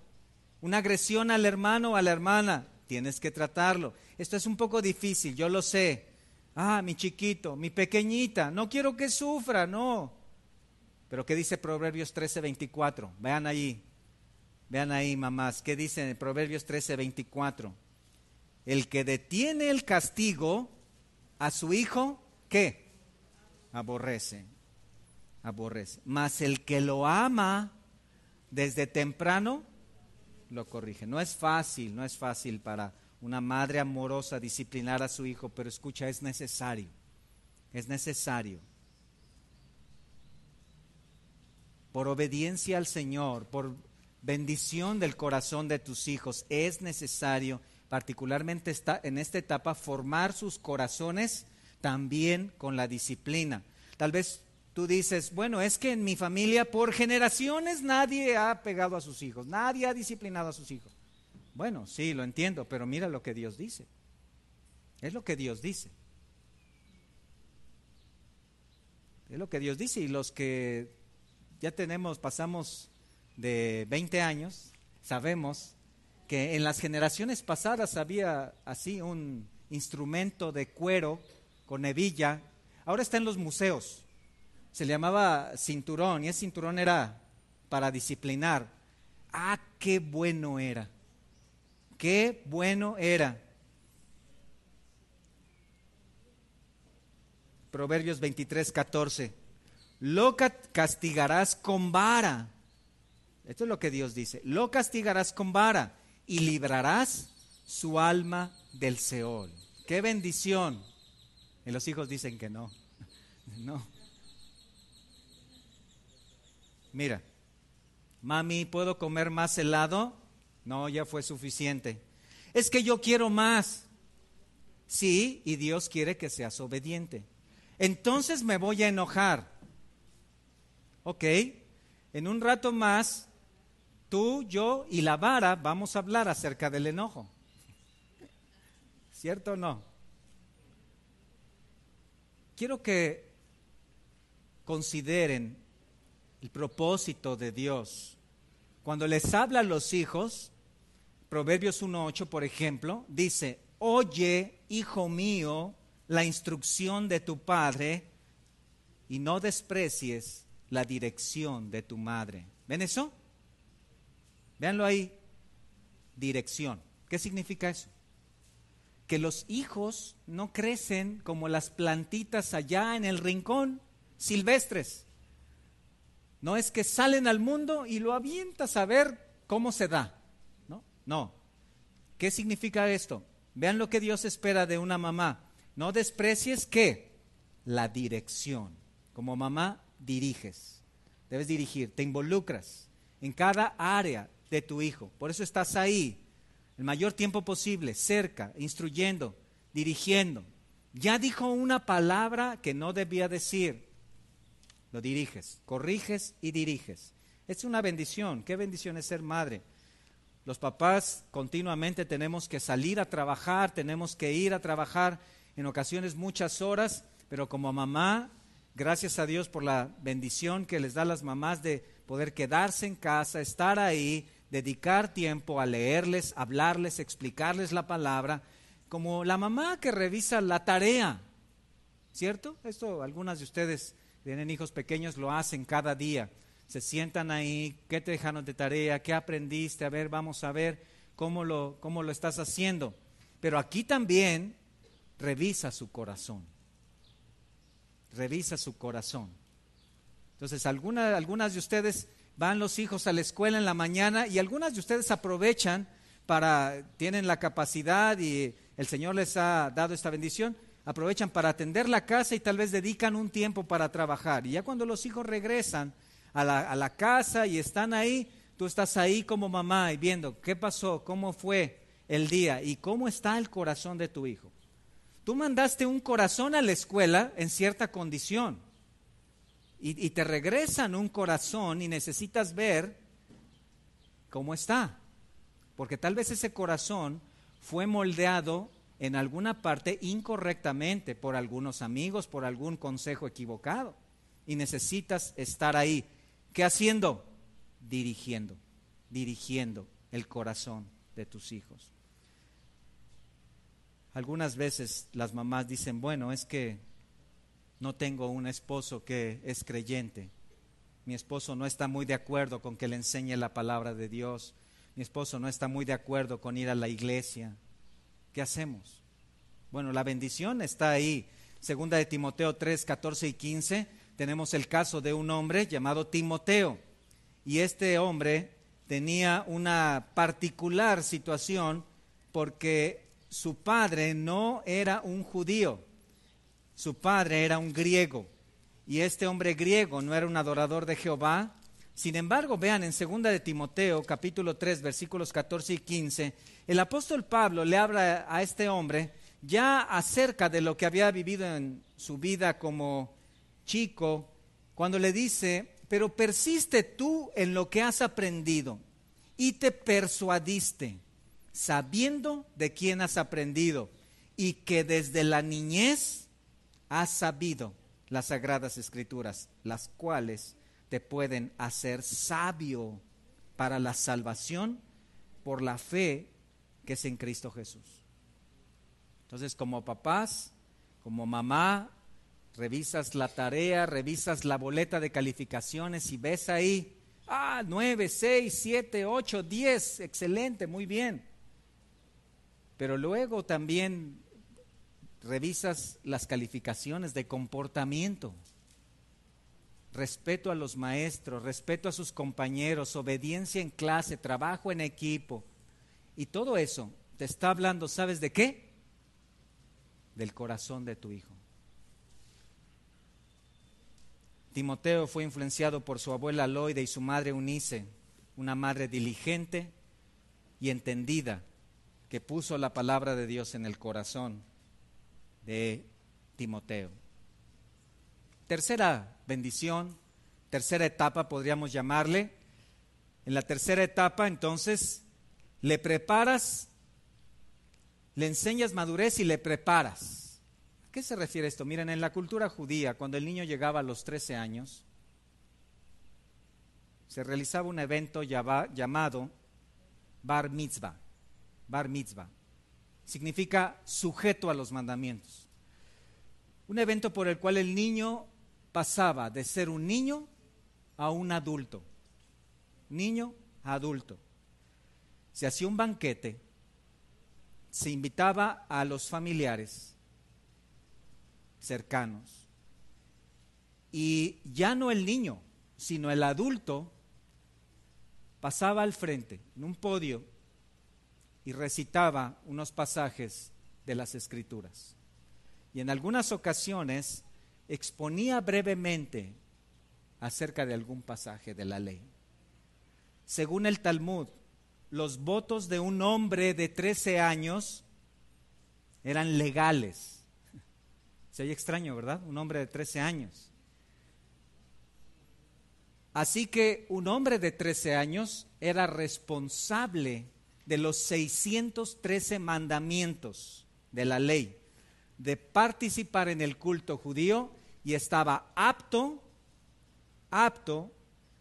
Una agresión al hermano o a la hermana, tienes que tratarlo. Esto es un poco difícil, yo lo sé. Mi chiquito, mi pequeñita, no quiero que sufra, no. Pero ¿qué dice Proverbios 13:24? Vean ahí, mamás, ¿qué dice en Proverbios 13:24? El que detiene el castigo a su hijo, ¿qué? Aborrece, aborrece. Mas el que lo ama desde temprano, lo corrige. No es fácil para una madre amorosa disciplinar a su hijo, pero escucha, es necesario, es necesario. Por obediencia al Señor, por bendición del corazón de tus hijos, es necesario, particularmente en esta etapa, formar sus corazones también con la disciplina. Tal vez tú dices, bueno, es que en mi familia por generaciones nadie ha pegado a sus hijos, nadie ha disciplinado a sus hijos. Bueno, sí, lo entiendo, pero mira lo que Dios dice. Es lo que Dios dice. Es lo que Dios dice. Y los que ya pasamos de 20 años, sabemos que en las generaciones pasadas había así un instrumento de cuero con hebilla. Ahora está en los museos. Se le llamaba cinturón y ese cinturón era para disciplinar. ¡Ah, qué bueno era! ¡Qué bueno era! Proverbios 23:14. Lo castigarás con vara. Esto es lo que Dios dice. Lo castigarás con vara y librarás su alma del Seol. ¡Qué bendición! Y los hijos dicen que no. No. Mira, mami, ¿puedo comer más helado? No, ya fue suficiente. Es que yo quiero más. Sí, y Dios quiere que seas obediente. Entonces me voy a enojar. Ok, en un rato más, tú, yo y la vara vamos a hablar acerca del enojo. ¿Cierto o no? Quiero que consideren el propósito de Dios. Cuando les habla a los hijos, Proverbios 1:8, por ejemplo, dice, oye, hijo mío, la instrucción de tu padre y no desprecies la dirección de tu madre. ¿Ven eso? Véanlo ahí. Dirección. ¿Qué significa eso? Que los hijos no crecen como las plantitas allá en el rincón, silvestres. No es que salen al mundo y lo avientas a ver cómo se da. No. ¿Qué significa esto? Vean lo que Dios espera de una mamá. No desprecies, ¿qué? La dirección. Como mamá diriges. Debes dirigir, te involucras en cada área de tu hijo. Por eso estás ahí el mayor tiempo posible, cerca, instruyendo, dirigiendo. Ya dijo una palabra que no debía decir. Lo diriges, corriges y diriges. Es una bendición. ¿Qué bendición es ser madre? Los papás continuamente tenemos que salir a trabajar, tenemos que ir a trabajar, en ocasiones muchas horas, pero como mamá, gracias a Dios por la bendición que les da a las mamás de poder quedarse en casa, estar ahí, dedicar tiempo a leerles, hablarles, explicarles la palabra, como la mamá que revisa la tarea, ¿cierto? Esto algunas de ustedes tienen hijos pequeños, lo hacen cada día. Se sientan ahí, ¿qué te dejaron de tarea? ¿Qué aprendiste? A ver, vamos a ver cómo lo estás haciendo. Pero aquí también revisa su corazón. Revisa su corazón. Entonces, algunas de ustedes van los hijos a la escuela en la mañana y algunas de ustedes aprovechan tienen la capacidad y el Señor les ha dado esta bendición, aprovechan para atender la casa y tal vez dedican un tiempo para trabajar. Y ya cuando los hijos regresan a la casa y están ahí, tú estás ahí como mamá y viendo qué pasó, cómo fue el día y cómo está el corazón de tu hijo. Tú mandaste un corazón a la escuela en cierta condición y te regresan un corazón y necesitas ver cómo está. Porque tal vez ese corazón fue moldeado en alguna parte incorrectamente por algunos amigos, por algún consejo equivocado. Y necesitas estar ahí. ¿Qué haciendo? Dirigiendo el corazón de tus hijos. Algunas veces las mamás dicen, bueno, es que no tengo un esposo que es creyente. Mi esposo no está muy de acuerdo con que le enseñe la palabra de Dios. Mi esposo no está muy de acuerdo con ir a la iglesia. ¿Qué hacemos? Bueno, la bendición está ahí. Segunda de Timoteo 3, 14 y 15, tenemos el caso de un hombre llamado Timoteo. Y este hombre tenía una particular situación porque su padre no era un judío, su padre era un griego. Y este hombre griego no era un adorador de Jehová. Sin embargo, vean en 2 de Timoteo, capítulo 3, versículos 14 y 15, el apóstol Pablo le habla a este hombre ya acerca de lo que había vivido en su vida como chico, cuando le dice: pero persiste tú en lo que has aprendido y te persuadiste, sabiendo de quién has aprendido y que desde la niñez has sabido las sagradas escrituras, las cuales te pueden hacer sabio para la salvación por la fe que es en Cristo Jesús. Entonces, como papás, como mamá, revisas la tarea, revisas la boleta de calificaciones y ves ahí, 9, 6, 7, 8, 10, excelente, muy bien. Pero luego también revisas las calificaciones de comportamiento, respeto a los maestros, respeto a sus compañeros, obediencia en clase, trabajo en equipo. Y todo eso te está hablando, ¿sabes de qué? Del corazón de tu hijo. Timoteo fue influenciado por su abuela Loide y su madre Eunice, una madre diligente y entendida que puso la palabra de Dios en el corazón de Timoteo. Tercera bendición, tercera etapa podríamos llamarle. En la tercera etapa, entonces, le preparas, le enseñas madurez y le preparas. ¿A qué se refiere esto? Miren, en la cultura judía, cuando el niño llegaba a los 13 años, se realizaba un evento llamado Bar Mitzvah. Bar Mitzvah significa sujeto a los mandamientos. Un evento por el cual el niño pasaba de ser un niño a un adulto. Niño a adulto. Se hacía un banquete, se invitaba a los familiares cercanos y ya no el niño, sino el adulto pasaba al frente en un podio y recitaba unos pasajes de las Escrituras. Y en algunas ocasiones exponía brevemente acerca de algún pasaje de la ley. Según el Talmud, los votos de un hombre de 13 años eran legales. Se oye extraño, ¿verdad? Un hombre de 13 años. Así que un hombre de 13 años era responsable de los 613 mandamientos de la ley, de participar en el culto judío, y estaba apto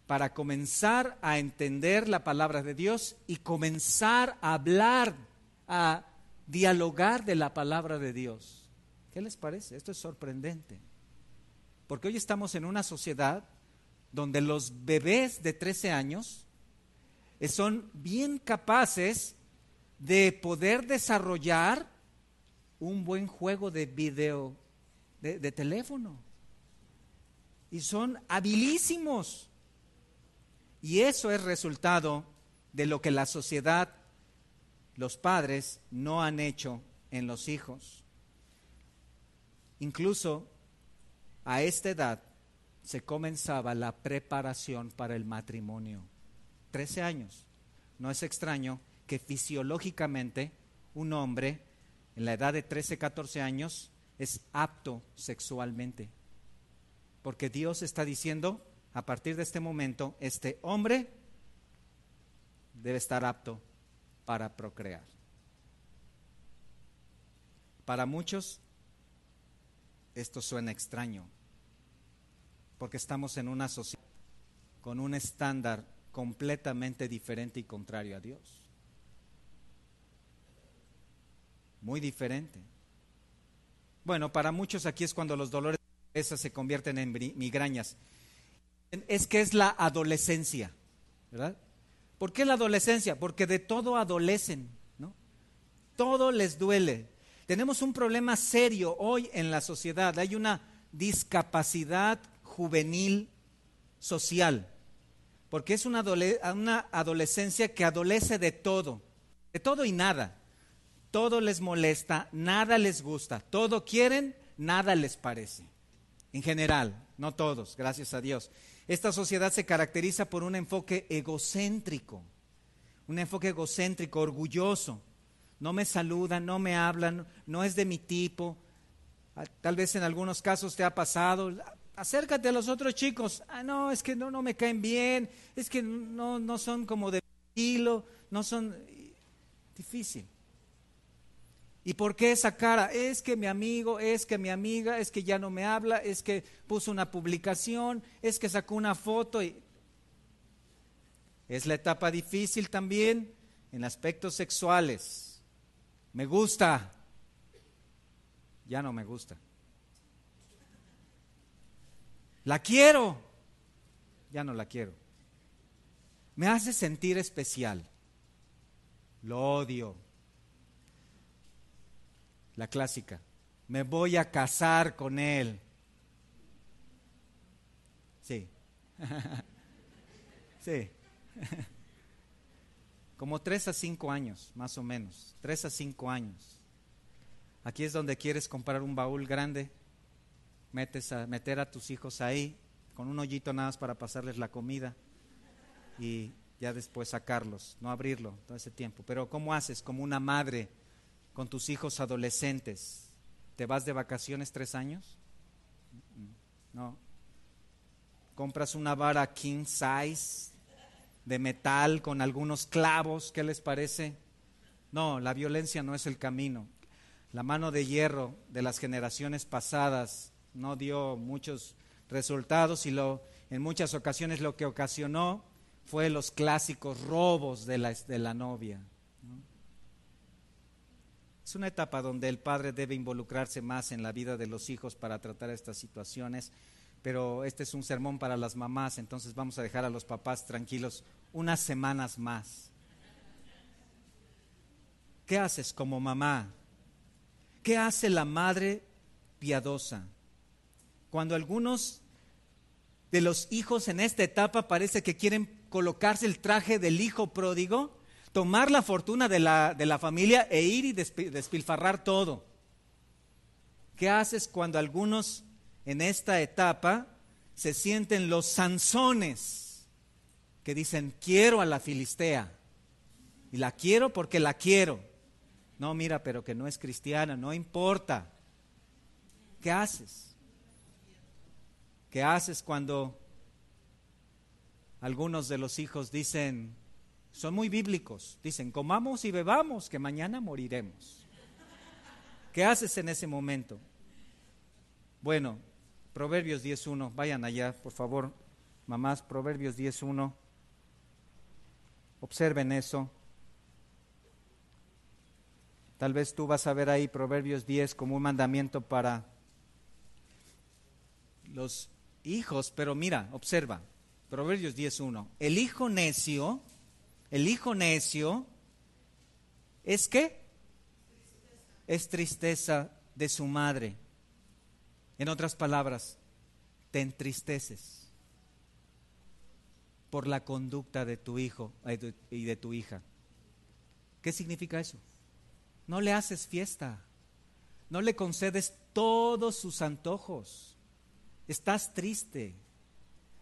para comenzar a entender la palabra de Dios y comenzar a hablar, a dialogar de la palabra de Dios. ¿Qué les parece? Esto es sorprendente, porque hoy estamos en una sociedad donde los bebés de 13 años son bien capaces de poder desarrollar un buen juego de video, de teléfono, y son habilísimos. Y eso es resultado de lo que la sociedad, los padres, no han hecho en los hijos. Incluso a esta edad se comenzaba la preparación para el matrimonio. 13 años. No es extraño que fisiológicamente un hombre en la edad de 13, 14 años es apto sexualmente. Porque Dios está diciendo, a partir de este momento, este hombre debe estar apto para procrear. Para muchos esto suena extraño, porque estamos en una sociedad con un estándar completamente diferente y contrario a Dios. Muy diferente. Bueno, para muchos aquí es cuando los dolores de cabeza se convierten en migrañas. Es que es la adolescencia, ¿verdad? ¿Por qué la adolescencia? Porque de todo adolecen, ¿no? Todo les duele. Tenemos un problema serio hoy en la sociedad. Hay una discapacidad juvenil social, porque es una adolescencia que adolece de todo y nada. Todo les molesta, nada les gusta, todo quieren, nada les parece. En general, no todos, gracias a Dios. Esta sociedad se caracteriza por un enfoque egocéntrico, orgulloso. No me saludan, no me hablan, no es de mi tipo. Tal vez en algunos casos te ha pasado. Acércate a los otros chicos. No, es que no me caen bien, es que no son como de estilo, no son. Difícil. ¿Y por qué esa cara? Es que mi amigo, es que mi amiga, es que ya no me habla, es que puso una publicación, es que sacó una foto. Es la etapa difícil también en aspectos sexuales. Me gusta, ya no me gusta. La quiero, ya no la quiero. Me hace sentir especial, lo odio. La clásica, me voy a casar con él. Sí, sí. Como 3 a 5 años, más o menos, 3 a 5 años. Aquí es donde quieres comprar un baúl grande, meter a tus hijos ahí, con un hoyito nada más para pasarles la comida y ya después sacarlos, no abrirlo todo ese tiempo. Pero ¿cómo haces como una madre con tus hijos adolescentes? ¿Te vas de vacaciones 3 años? No. ¿Compras una vara king size de metal con algunos clavos? ¿Qué les parece? No, la violencia no es el camino. La mano de hierro de las generaciones pasadas no dio muchos resultados y en muchas ocasiones lo que ocasionó fue los clásicos robos de la novia, ¿no? Es una etapa donde el padre debe involucrarse más en la vida de los hijos para tratar estas situaciones, pero este es un sermón para las mamás, entonces vamos a dejar a los papás tranquilos unas semanas más. ¿Qué haces como mamá? ¿Qué hace la madre piadosa? Cuando algunos de los hijos en esta etapa parece que quieren colocarse el traje del hijo pródigo, tomar la fortuna de la familia e ir y despilfarrar todo. ¿Qué haces cuando algunos en esta etapa se sienten los Sansones que dicen quiero a la Filistea y la quiero porque la quiero? No, mira, pero que no es cristiana, no importa. ¿Qué haces? ¿Qué haces cuando algunos de los hijos dicen, son muy bíblicos, dicen, comamos y bebamos, que mañana moriremos? ¿Qué haces en ese momento? Bueno, Proverbios 10:1, vayan allá, por favor, mamás, Proverbios 10:1, observen eso. Tal vez tú vas a ver ahí Proverbios 10 como un mandamiento para los hijos, pero mira, observa, Proverbios 10:1, el hijo necio, ¿es qué? Es tristeza de su madre. En otras palabras, te entristeces por la conducta de tu hijo y de tu hija. ¿Qué significa eso? No le haces fiesta, no le concedes todos sus antojos, estás triste,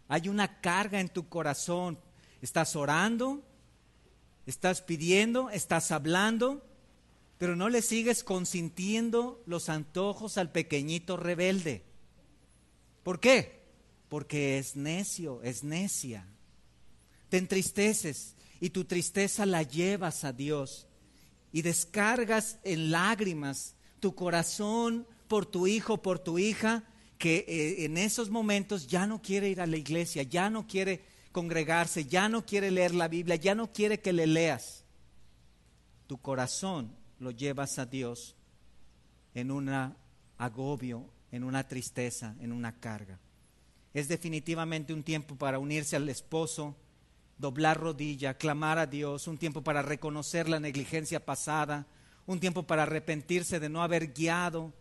hay una carga en tu corazón, estás orando, estás pidiendo, estás hablando, pero no le sigues consintiendo los antojos al pequeñito rebelde. ¿Por qué? Porque es necio, es necia. Te entristeces y tu tristeza la llevas a Dios y descargas en lágrimas tu corazón por tu hijo, por tu hija, que en esos momentos ya no quiere ir a la iglesia, ya no quiere congregarse, ya no quiere leer la Biblia, ya no quiere que le leas. Tu corazón lo llevas a Dios en un agobio, en una tristeza, en una carga. Es definitivamente un tiempo para unirse al esposo, doblar rodilla, clamar a Dios, un tiempo para reconocer la negligencia pasada, un tiempo para arrepentirse de no haber guiado,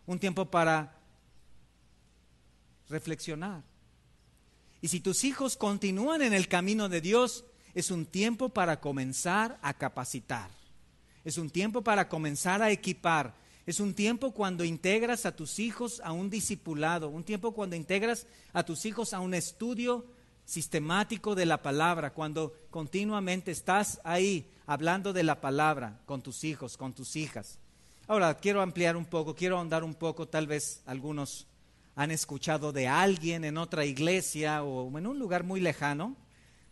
un tiempo para reflexionar. Y si tus hijos continúan en el camino de Dios, es un tiempo para comenzar a capacitar. Es un tiempo para comenzar a equipar. Es un tiempo cuando integras a tus hijos a un discipulado. Un tiempo cuando integras a tus hijos a un estudio sistemático de la palabra. Cuando continuamente estás ahí hablando de la palabra con tus hijos, con tus hijas. Ahora, quiero ampliar un poco, quiero ahondar un poco. Tal vez algunos han escuchado de alguien en otra iglesia o en un lugar muy lejano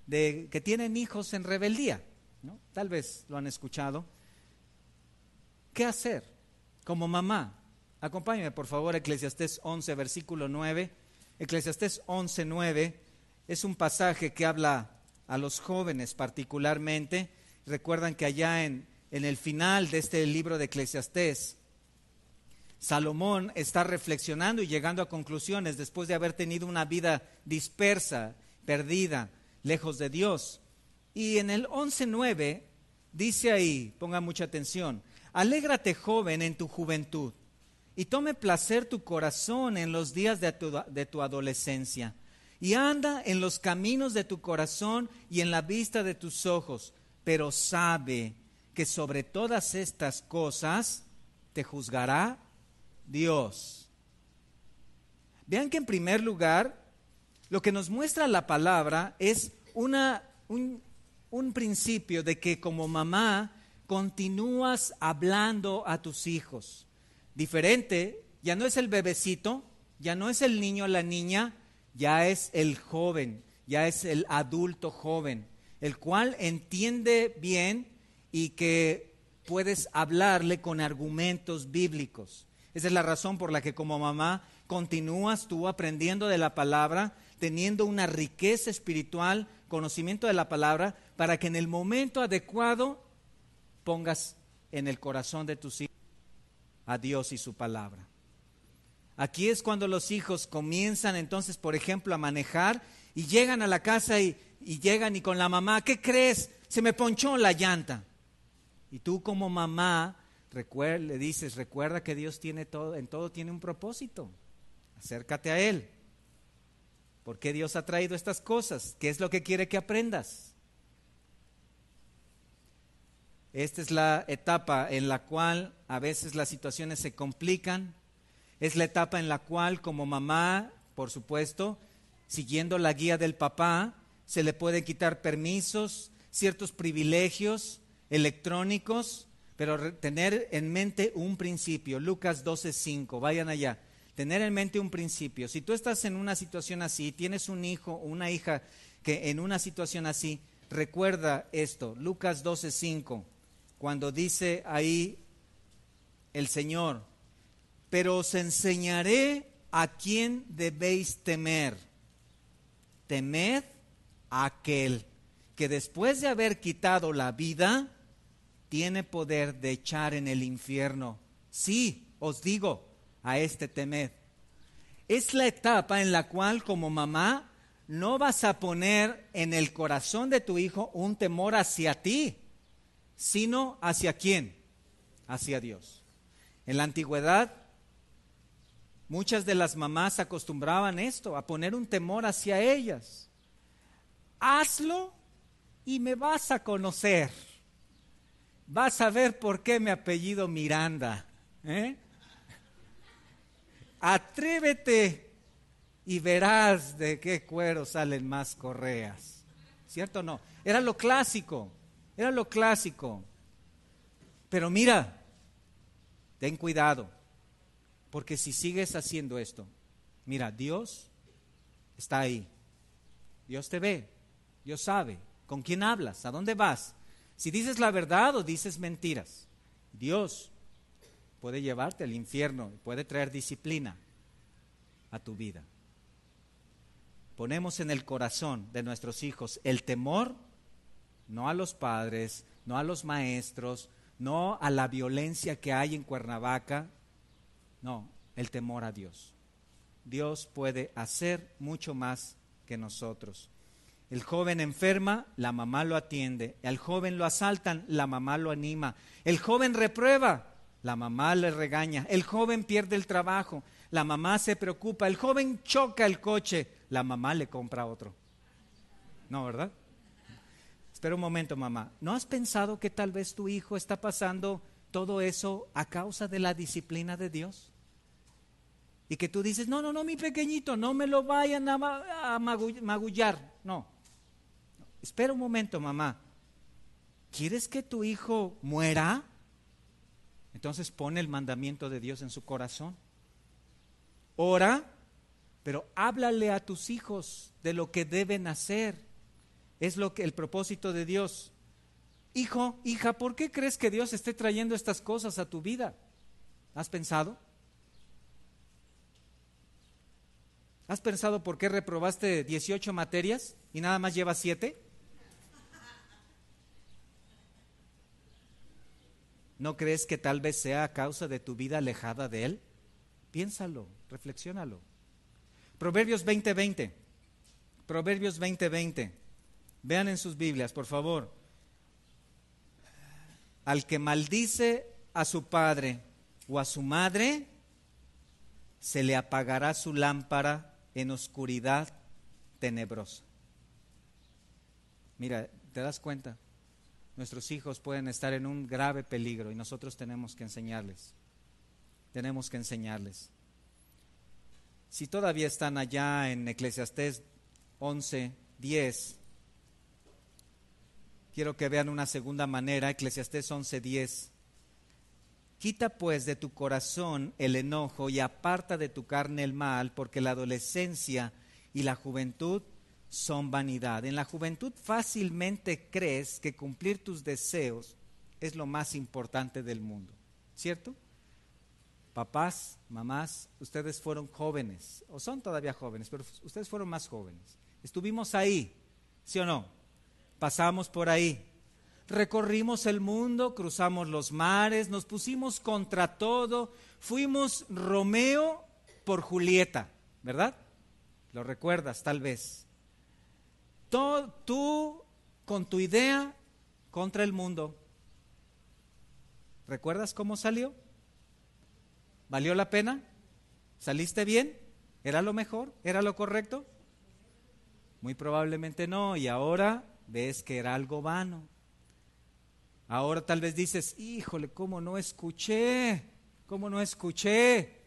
de que tienen hijos en rebeldía, ¿no? Tal vez lo han escuchado. ¿Qué hacer como mamá? Acompáñame por favor a Eclesiastés 11, versículo 9. Eclesiastés 11, 9 es un pasaje que habla a los jóvenes particularmente. Recuerdan que allá en el final de este libro de Eclesiastés, Salomón está reflexionando y llegando a conclusiones después de haber tenido una vida dispersa, perdida, lejos de Dios. Y en el 11:9 dice ahí, ponga mucha atención: alégrate, joven, en tu juventud, y tome placer tu corazón en los días de tu adolescencia, y anda en los caminos de tu corazón y en la vista de tus ojos, pero sabe que sobre todas estas cosas te juzgará Dios. Vean que en primer lugar, lo que nos muestra la palabra es un principio de que como mamá continúas hablando a tus hijos. Diferente, ya no es el bebecito, ya no es el niño o la niña, ya es el joven, ya es el adulto joven, el cual entiende bien y que puedes hablarle con argumentos bíblicos. Esa es la razón por la que como mamá continúas tú aprendiendo de la palabra, teniendo una riqueza espiritual, conocimiento de la palabra, para que en el momento adecuado pongas en el corazón de tus hijos a Dios y su palabra. Aquí es cuando los hijos comienzan entonces, por ejemplo, a manejar y llegan a la casa y llegan y con la mamá, ¿qué crees? Se me ponchó la llanta. Y tú como mamá le dices, recuerda que Dios tiene todo, en todo tiene un propósito. Acércate a Él. ¿Por qué Dios ha traído estas cosas? ¿Qué es lo que quiere que aprendas? Esta es la etapa en la cual a veces las situaciones se complican. Es la etapa en la cual como mamá, por supuesto, siguiendo la guía del papá, se le pueden quitar permisos, ciertos privilegios electrónicos, pero tener en mente un principio. Lucas 12:5, vayan allá. Tener en mente un principio. Si tú estás en una situación así, tienes un hijo o una hija que en una situación así, recuerda esto, Lucas 12:5, cuando dice ahí el Señor, pero os enseñaré a quién debéis temer. Temed a aquel que después de haber quitado la vida, tiene poder de echar en el infierno. Sí, os digo, a este temed. Es la etapa en la cual como mamá no vas a poner en el corazón de tu hijo un temor hacia ti, sino hacia quién, hacia Dios. En la antigüedad, muchas de las mamás acostumbraban esto, a poner un temor hacia ellas. Hazlo y me vas a conocer. Vas a ver por qué me apellido Miranda, Atrévete y verás de qué cuero salen más correas. ¿Cierto o no? Era lo clásico, era lo clásico. Pero mira, ten cuidado, porque si sigues haciendo esto, mira, Dios está ahí. Dios te ve, Dios sabe con quién hablas, a dónde vas. Si dices la verdad o dices mentiras, Dios puede llevarte al infierno, puede traer disciplina a tu vida. Ponemos en el corazón de nuestros hijos el temor, no a los padres, no a los maestros, no a la violencia que hay en Cuernavaca, no, el temor a Dios. Dios puede hacer mucho más que nosotros. El joven enferma, la mamá lo atiende. Al joven lo asaltan, la mamá lo anima. El joven reprueba, la mamá le regaña. El joven pierde el trabajo, la mamá se preocupa. El joven choca el coche, la mamá le compra otro. No, ¿verdad? Espera un momento, mamá. ¿No has pensado que tal vez tu hijo está pasando todo eso a causa de la disciplina de Dios? Y que tú dices, no, mi pequeñito, no me lo vayan a magullar. No. Espera un momento, mamá. ¿Quieres que tu hijo muera? Entonces pone el mandamiento de Dios en su corazón. Ora, pero háblale a tus hijos de lo que deben hacer. Es lo que el propósito de Dios. Hijo, hija, ¿por qué crees que Dios esté trayendo estas cosas a tu vida? ¿Has pensado? ¿Has pensado por qué reprobaste 18 materias y nada más llevas 7? ¿No crees que tal vez sea a causa de tu vida alejada de Él? Piénsalo, reflexiónalo. Proverbios 20:20. Proverbios 20:20. Vean en sus Biblias, por favor. Al que maldice a su padre o a su madre, se le apagará su lámpara en oscuridad tenebrosa. Mira, ¿te das cuenta? Nuestros hijos pueden estar en un grave peligro y nosotros tenemos que enseñarles. Tenemos que enseñarles. Si todavía están allá en Eclesiastés 11:10, quiero que vean una segunda manera, Eclesiastés 11:10. Quita pues de tu corazón el enojo y aparta de tu carne el mal, porque la adolescencia y la juventud son vanidad. En la juventud fácilmente crees que cumplir tus deseos es lo más importante del mundo, ¿cierto? Papás, mamás, ustedes fueron jóvenes, o son todavía jóvenes, pero ustedes fueron más jóvenes. Estuvimos ahí, ¿sí o no? Pasamos por ahí. Recorrimos el mundo, cruzamos los mares, nos pusimos contra todo, fuimos Romeo por Julieta, ¿verdad? Lo recuerdas tal vez. Tú con tu idea contra el mundo. ¿Recuerdas cómo salió? ¿Valió la pena? ¿Saliste bien? ¿Era lo mejor? ¿Era lo correcto? Muy probablemente no, y ahora ves que era algo vano. Ahora tal vez dices, híjole, ¿cómo no escuché? ¿Cómo no escuché?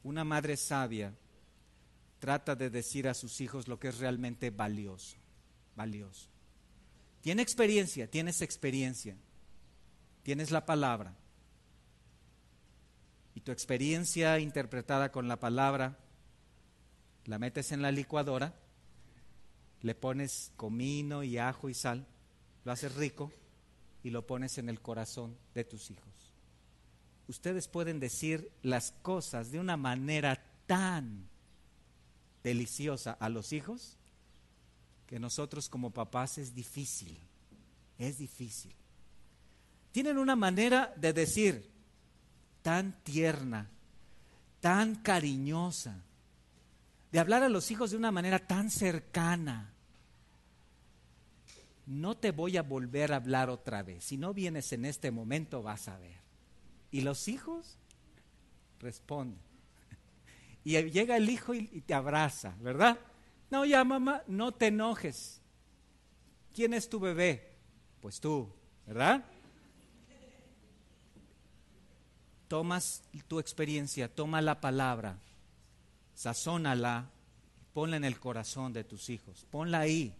Una madre sabia trata de decir a sus hijos lo que es realmente valioso, valioso. Tienes experiencia, tienes la palabra. Y tu experiencia interpretada con la palabra, la metes en la licuadora, le pones comino y ajo y sal, lo haces rico y lo pones en el corazón de tus hijos. Ustedes pueden decir las cosas de una manera tan deliciosa a los hijos que nosotros como papás es difícil. Tienen una manera de decir tan tierna, tan cariñosa, de hablar a los hijos de una manera tan cercana. No te voy a volver a hablar otra vez. Si no vienes en este momento vas a ver. Y los hijos responden. Y llega el hijo y te abraza, ¿verdad? No, ya mamá, no te enojes. ¿Quién es tu bebé? Pues tú, ¿verdad? Tomas tu experiencia, toma la palabra, sazónala, ponla en el corazón de tus hijos, ponla ahí.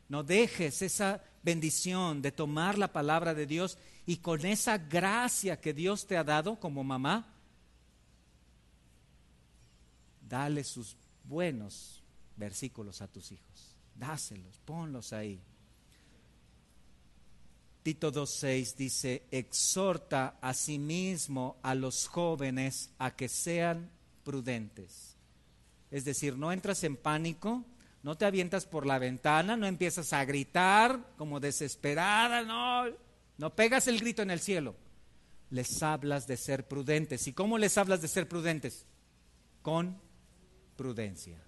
No dejes esa bendición de tomar la palabra de Dios y con esa gracia que Dios te ha dado como mamá, dale sus buenos versículos a tus hijos. Dáselos, ponlos ahí. Tito 2:6 dice, exhorta a sí mismo a los jóvenes a que sean prudentes. Es decir, no entras en pánico, no te avientas por la ventana, no empiezas a gritar como desesperada, no pegas el grito en el cielo. Les hablas de ser prudentes. ¿Y cómo les hablas de ser prudentes? Con prudencia.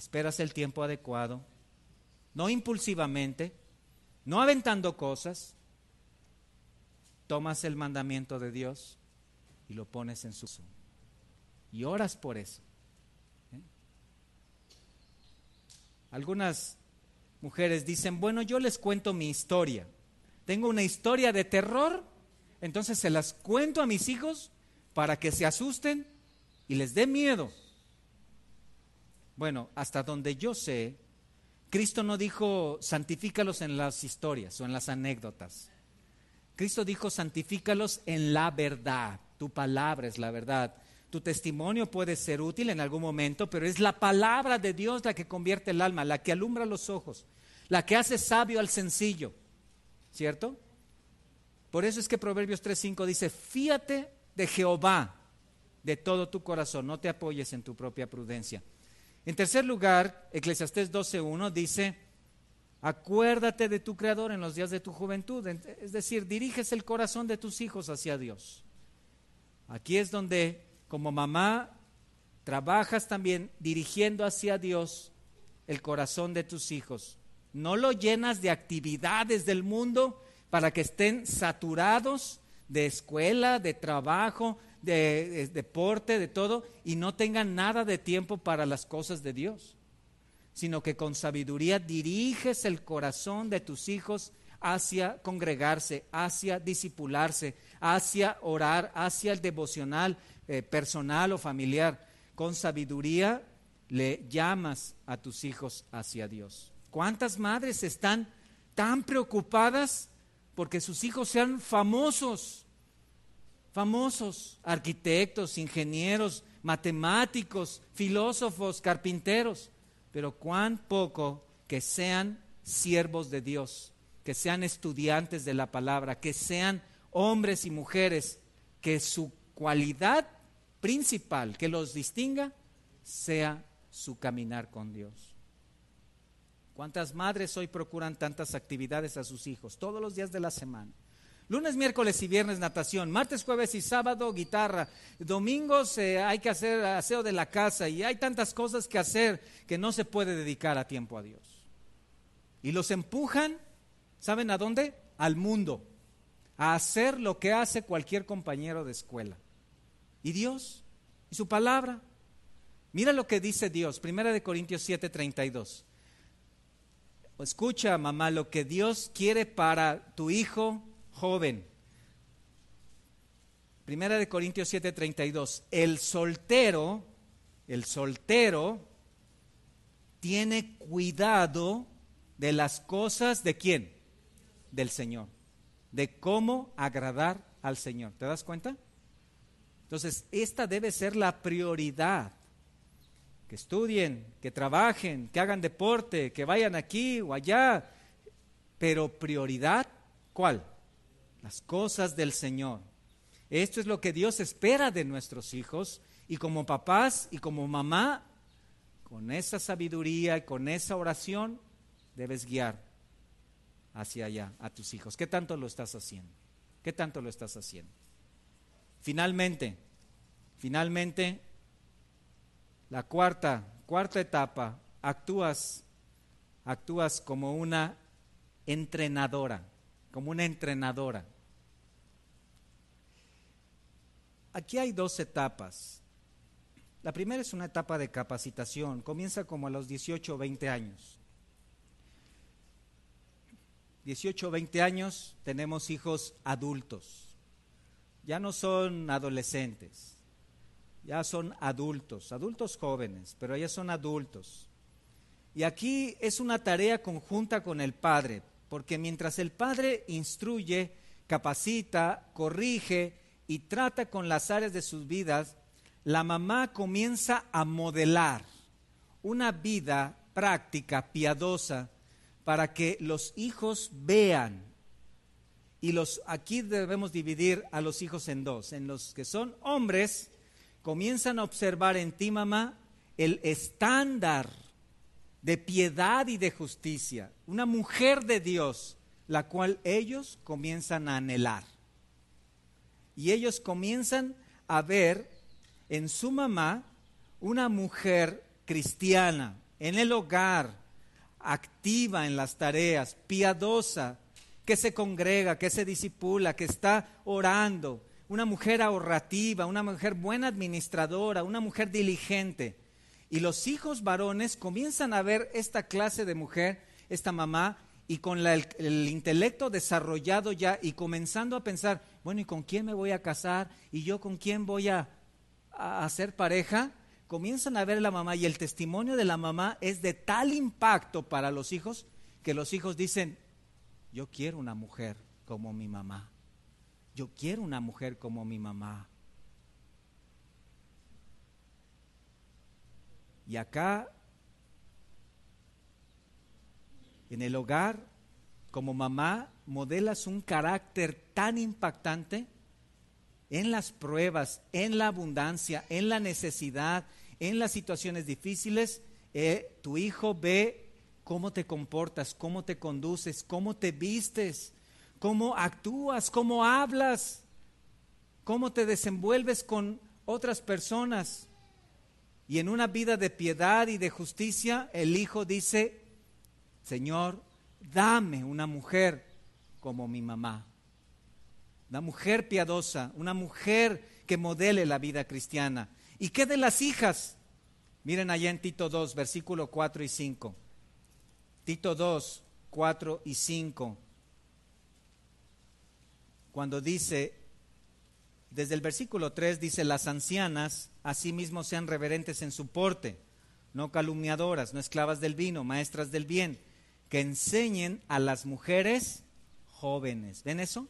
esperas el tiempo adecuado, no impulsivamente, no aventando cosas, tomas el mandamiento de Dios y lo pones en su uso. Y oras por eso. Algunas mujeres dicen, bueno, yo les cuento mi historia. Tengo una historia de terror, entonces se las cuento a mis hijos para que se asusten y les dé miedo. Bueno, hasta donde yo sé, Cristo no dijo santifícalos en las historias o en las anécdotas. Cristo dijo santifícalos en la verdad. Tu palabra es la verdad. Tu testimonio puede ser útil en algún momento, pero es la palabra de Dios la que convierte el alma, la que alumbra los ojos, la que hace sabio al sencillo, ¿cierto? Por eso es que Proverbios 3:5 dice, fíate de Jehová de todo tu corazón, no te apoyes en tu propia prudencia. En tercer lugar, Eclesiastés 12:1 dice, acuérdate de tu Creador en los días de tu juventud, es decir, diriges el corazón de tus hijos hacia Dios. Aquí es donde, como mamá, trabajas también dirigiendo hacia Dios el corazón de tus hijos. No lo llenas de actividades del mundo para que estén saturados de escuela, de trabajo, de deporte, de todo, y no tengan nada de tiempo para las cosas de Dios, sino que con sabiduría diriges el corazón de tus hijos hacia congregarse, hacia discipularse, hacia orar, hacia el devocional personal o familiar. Con sabiduría le llamas a tus hijos hacia Dios. ¿Cuántas madres están tan preocupadas porque sus hijos sean famosos, arquitectos, ingenieros, matemáticos, filósofos, carpinteros, pero cuán poco que sean siervos de Dios, que sean estudiantes de la palabra, que sean hombres y mujeres, que su cualidad principal que los distinga sea su caminar con Dios? ¿Cuántas madres hoy procuran tantas actividades a sus hijos todos los días de la semana? Lunes, miércoles y viernes natación, martes, jueves y sábado guitarra, domingos hay que hacer aseo de la casa y hay tantas cosas que hacer que no se puede dedicar a tiempo a Dios. Y los empujan, ¿saben a dónde? Al mundo, a hacer lo que hace cualquier compañero de escuela. ¿Y Dios? ¿Y su palabra? Mira lo que dice Dios, 1 Corintios 7:32. Escucha, mamá, lo que Dios quiere para tu hijo joven. 1 Corintios 7:32. El soltero tiene cuidado de las cosas ¿de quién? Del Señor. De cómo agradar al Señor. ¿Te das cuenta? Entonces, esta debe ser la prioridad. Que estudien, que trabajen, que hagan deporte, que vayan aquí o allá. Pero prioridad, ¿cuál? Las cosas del Señor. Esto es lo que Dios espera de nuestros hijos, y como papás y como mamá, con esa sabiduría y con esa oración, debes guiar hacia allá a tus hijos. ¿Qué tanto lo estás haciendo? ¿Qué tanto lo estás haciendo? Finalmente, la cuarta etapa, actúas como una entrenadora. Aquí hay dos etapas. La primera es una etapa de capacitación, comienza como a los 18 o 20 años. 18 o 20 años tenemos hijos adultos, ya no son adolescentes, ya son adultos jóvenes, pero ya son adultos. Y aquí es una tarea conjunta con el padre, porque mientras el padre instruye, capacita, corrige y trata con las áreas de sus vidas, la mamá comienza a modelar una vida práctica, piadosa, para que los hijos vean. Y aquí debemos dividir a los hijos en dos. En los que son hombres, comienzan a observar en ti, mamá, el estándar de piedad y de justicia, una mujer de Dios, la cual ellos comienzan a anhelar. Y ellos comienzan a ver en su mamá una mujer cristiana, en el hogar, activa en las tareas, piadosa, que se congrega, que se discipula, que está orando, una mujer ahorrativa, una mujer buena administradora, una mujer diligente. Y los hijos varones comienzan a ver esta clase de mujer, esta mamá, y con el intelecto desarrollado ya y comenzando a pensar, bueno, ¿y con quién me voy a casar? ¿Y yo con quién voy a hacer pareja? Comienzan a ver a la mamá y el testimonio de la mamá es de tal impacto para los hijos que los hijos dicen, yo quiero una mujer como mi mamá. Yo quiero una mujer como mi mamá. Y acá, en el hogar, como mamá, modelas un carácter tan impactante en las pruebas, en la abundancia, en la necesidad, en las situaciones difíciles. Tu hijo ve cómo te comportas, cómo te conduces, cómo te vistes, cómo actúas, cómo hablas, cómo te desenvuelves con otras personas. Y en una vida de piedad y de justicia, el hijo dice, Señor, dame una mujer como mi mamá. Una mujer piadosa, una mujer que modele la vida cristiana. ¿Y qué de las hijas? Miren allá en Tito 2, versículo 4 y 5. Tito 2, 4 y 5. Cuando dice, desde el versículo 3 dice, las ancianas asimismo sean reverentes en su porte, no calumniadoras, no esclavas del vino, maestras del bien, que enseñen a las mujeres jóvenes. ¿Ven eso?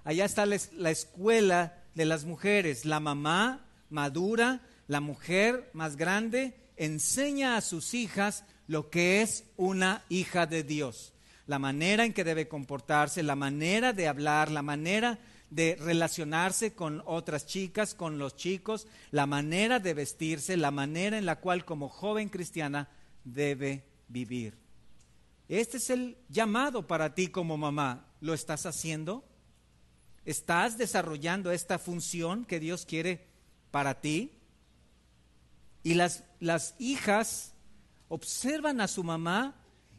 Allá está la escuela de las mujeres. La mamá madura, la mujer más grande, enseña a sus hijas lo que es una hija de Dios. La manera en que debe comportarse, la manera de hablar, la manera de relacionarse con otras chicas, con los chicos, la manera de vestirse, la manera en la cual como joven cristiana debe vivir. Este es el llamado para ti como mamá. ¿Lo estás haciendo? ¿Estás desarrollando esta función que Dios quiere para ti? Y las hijas observan a su mamá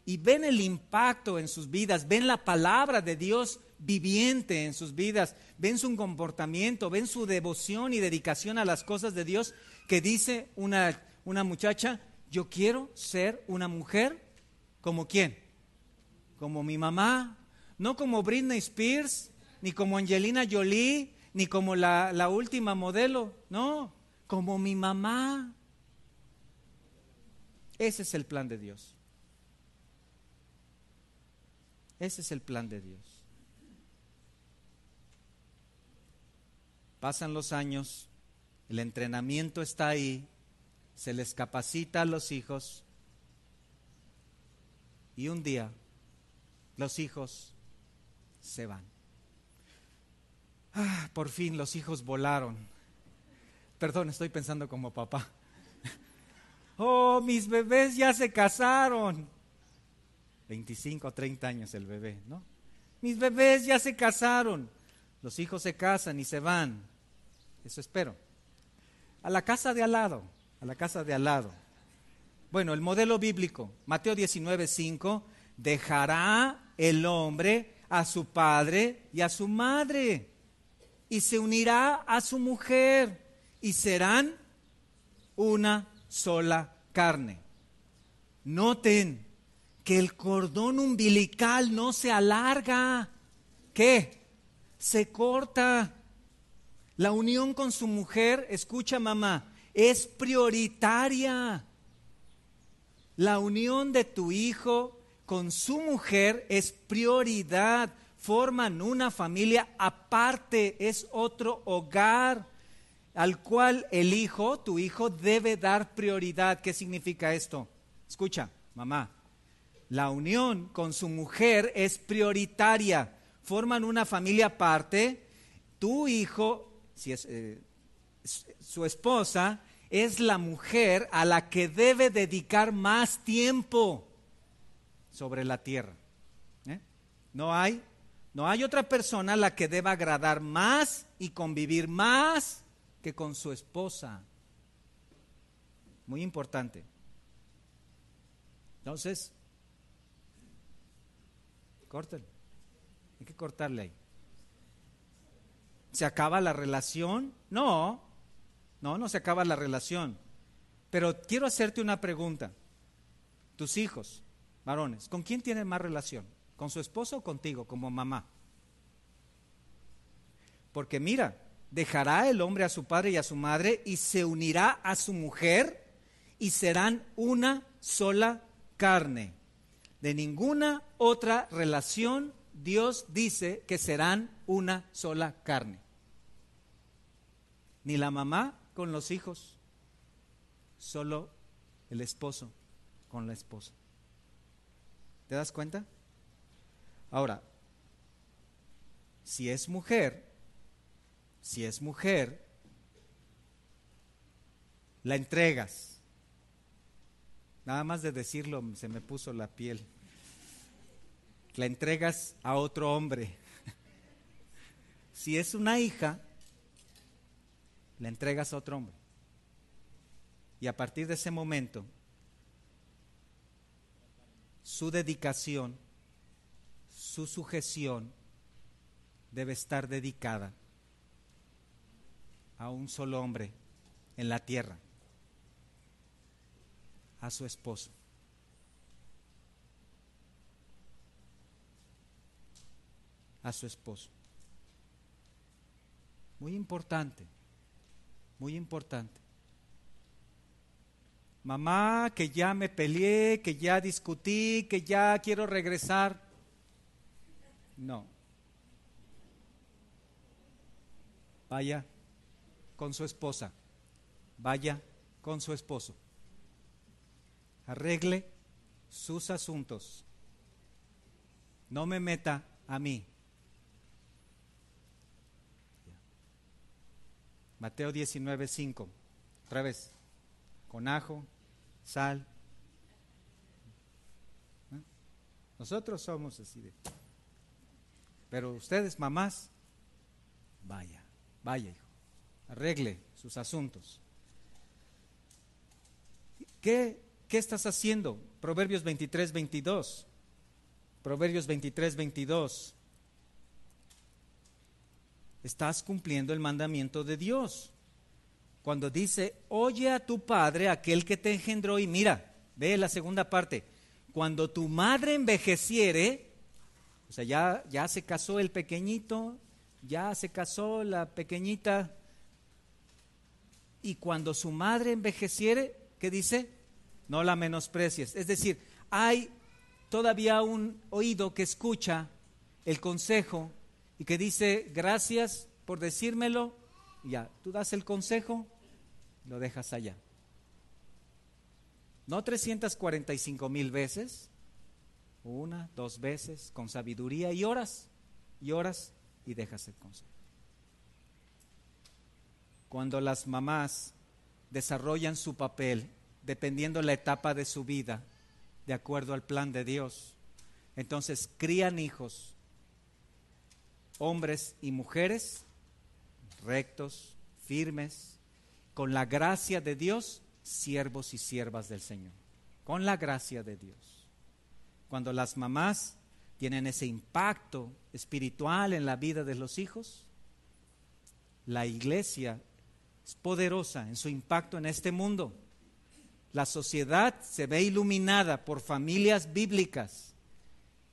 y ven el impacto en sus vidas, ven la palabra de Dios viviente en sus vidas, ven su comportamiento, ven su devoción y dedicación a las cosas de Dios, que dice una muchacha, yo quiero ser una mujer ¿como quién? Como mi mamá, no como Britney Spears, ni como Angelina Jolie, ni como la última modelo, no, como mi mamá. Ese es el plan de Dios. Ese es el plan de Dios. Pasan los años, el entrenamiento está ahí, se les capacita a los hijos y un día los hijos se van. Por fin los hijos volaron. Perdón, estoy pensando como papá. Oh, mis bebés ya se casaron. 25 o 30 años el bebé, ¿no? Mis bebés ya se casaron. Los hijos se casan y se van. Eso espero. A la casa de al lado, a la casa de al lado. Bueno, el modelo bíblico, Mateo 19:5, dejará el hombre a su padre y a su madre y se unirá a su mujer y serán una sola carne. Noten que el cordón umbilical no se alarga. ¿Qué? Se corta. La unión con su mujer, escucha mamá, es prioritaria. La unión de tu hijo con su mujer es prioridad. Forman una familia aparte, es otro hogar al cual el hijo, tu hijo, debe dar prioridad. ¿Qué significa esto? Escucha, mamá. La unión con su mujer es prioritaria. Forman una familia aparte. Tu hijo, si es su esposa, es la mujer a la que debe dedicar más tiempo sobre la tierra. No hay otra persona a la que deba agradar más y convivir más que con su esposa. Muy importante. Entonces, córtale. Hay que cortarle ahí. ¿Se acaba la relación? No, no se acaba la relación. Pero quiero hacerte una pregunta. Tus hijos, varones, ¿con quién tienen más relación? ¿Con su esposo o contigo como mamá? Porque mira, dejará el hombre a su padre y a su madre y se unirá a su mujer y serán una sola carne. De ninguna otra relación Dios dice que serán una sola carne. Ni la mamá con los hijos, solo el esposo con la esposa. ¿Te das cuenta? Ahora, si es mujer, la entregas. Nada más de decirlo se me puso la piel. La entregas a otro hombre. Si es una hija, la entregas a otro hombre. Y a partir de ese momento, su dedicación, su sujeción debe estar dedicada a un solo hombre en la tierra, a su esposo. A su esposo. Muy importante, muy importante. Mamá, que ya me peleé, que ya discutí, que ya quiero regresar. No. Vaya con su esposa, vaya con su esposo. Arregle sus asuntos. No me meta a mí. Mateo 19:5. Otra vez. Con ajo, sal. Nosotros somos así de. Pero ustedes, mamás, vaya, hijo. Arregle sus asuntos. ¿Qué estás haciendo? Proverbios 23:22. Proverbios 23:22. Estás cumpliendo el mandamiento de Dios. Cuando dice, oye a tu padre, aquel que te engendró, y mira, ve la segunda parte. Cuando tu madre envejeciere, o sea, ya se casó el pequeñito, ya se casó la pequeñita, y cuando su madre envejeciere, ¿qué dice? No la menosprecies. Es decir, hay todavía un oído que escucha el consejo y que dice, gracias por decírmelo, y ya, tú das el consejo, lo dejas allá. No 345,000 veces, 1, 2 veces, con sabiduría, y oras, y dejas el consejo. Cuando las mamás desarrollan su papel, dependiendo la etapa de su vida, de acuerdo al plan de Dios, entonces crían hijos, hombres y mujeres, rectos, firmes, con la gracia de Dios, siervos y siervas del Señor. Con la gracia de Dios. Cuando las mamás tienen ese impacto espiritual en la vida de los hijos, la iglesia es poderosa en su impacto en este mundo. La sociedad se ve iluminada por familias bíblicas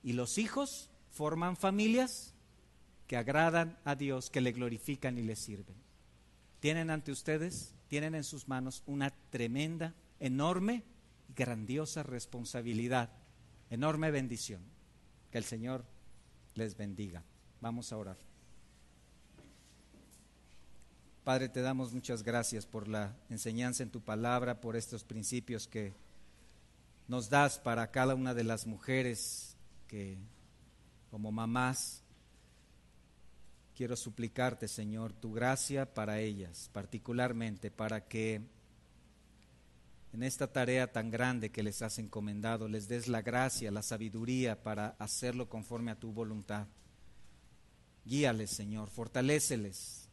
y los hijos forman familias que agradan a Dios, que le glorifican y le sirven. Tienen ante ustedes, tienen en sus manos una tremenda, enorme y grandiosa responsabilidad, enorme bendición. Que el Señor les bendiga. Vamos a orar. Padre, te damos muchas gracias por la enseñanza en tu palabra, por estos principios que nos das para cada una de las mujeres que, como mamás, quiero suplicarte, Señor, tu gracia para ellas, particularmente para que en esta tarea tan grande que les has encomendado, les des la gracia, la sabiduría para hacerlo conforme a tu voluntad. Guíales, Señor, fortaléceles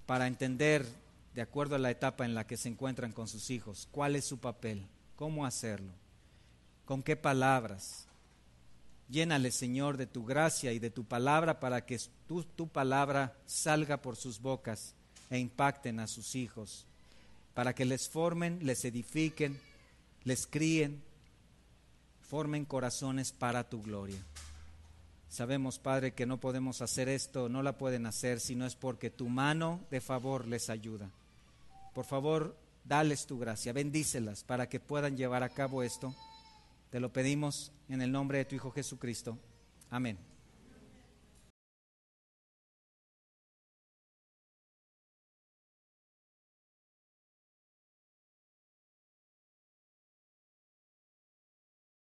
para entender, de acuerdo a la etapa en la que se encuentran con sus hijos, cuál es su papel, cómo hacerlo, ¿Con qué palabras? Llénale, Señor, de tu gracia y de tu palabra para que tu palabra salga por sus bocas e impacten a sus hijos, para que les formen, les edifiquen, les críen, formen corazones para tu gloria. Sabemos, Padre, que no podemos hacer esto, no la pueden hacer, si no es porque tu mano de favor les ayuda. Por favor, dales tu gracia, bendícelas para que puedan llevar a cabo esto. Te lo pedimos en el nombre de tu Hijo Jesucristo. Amén.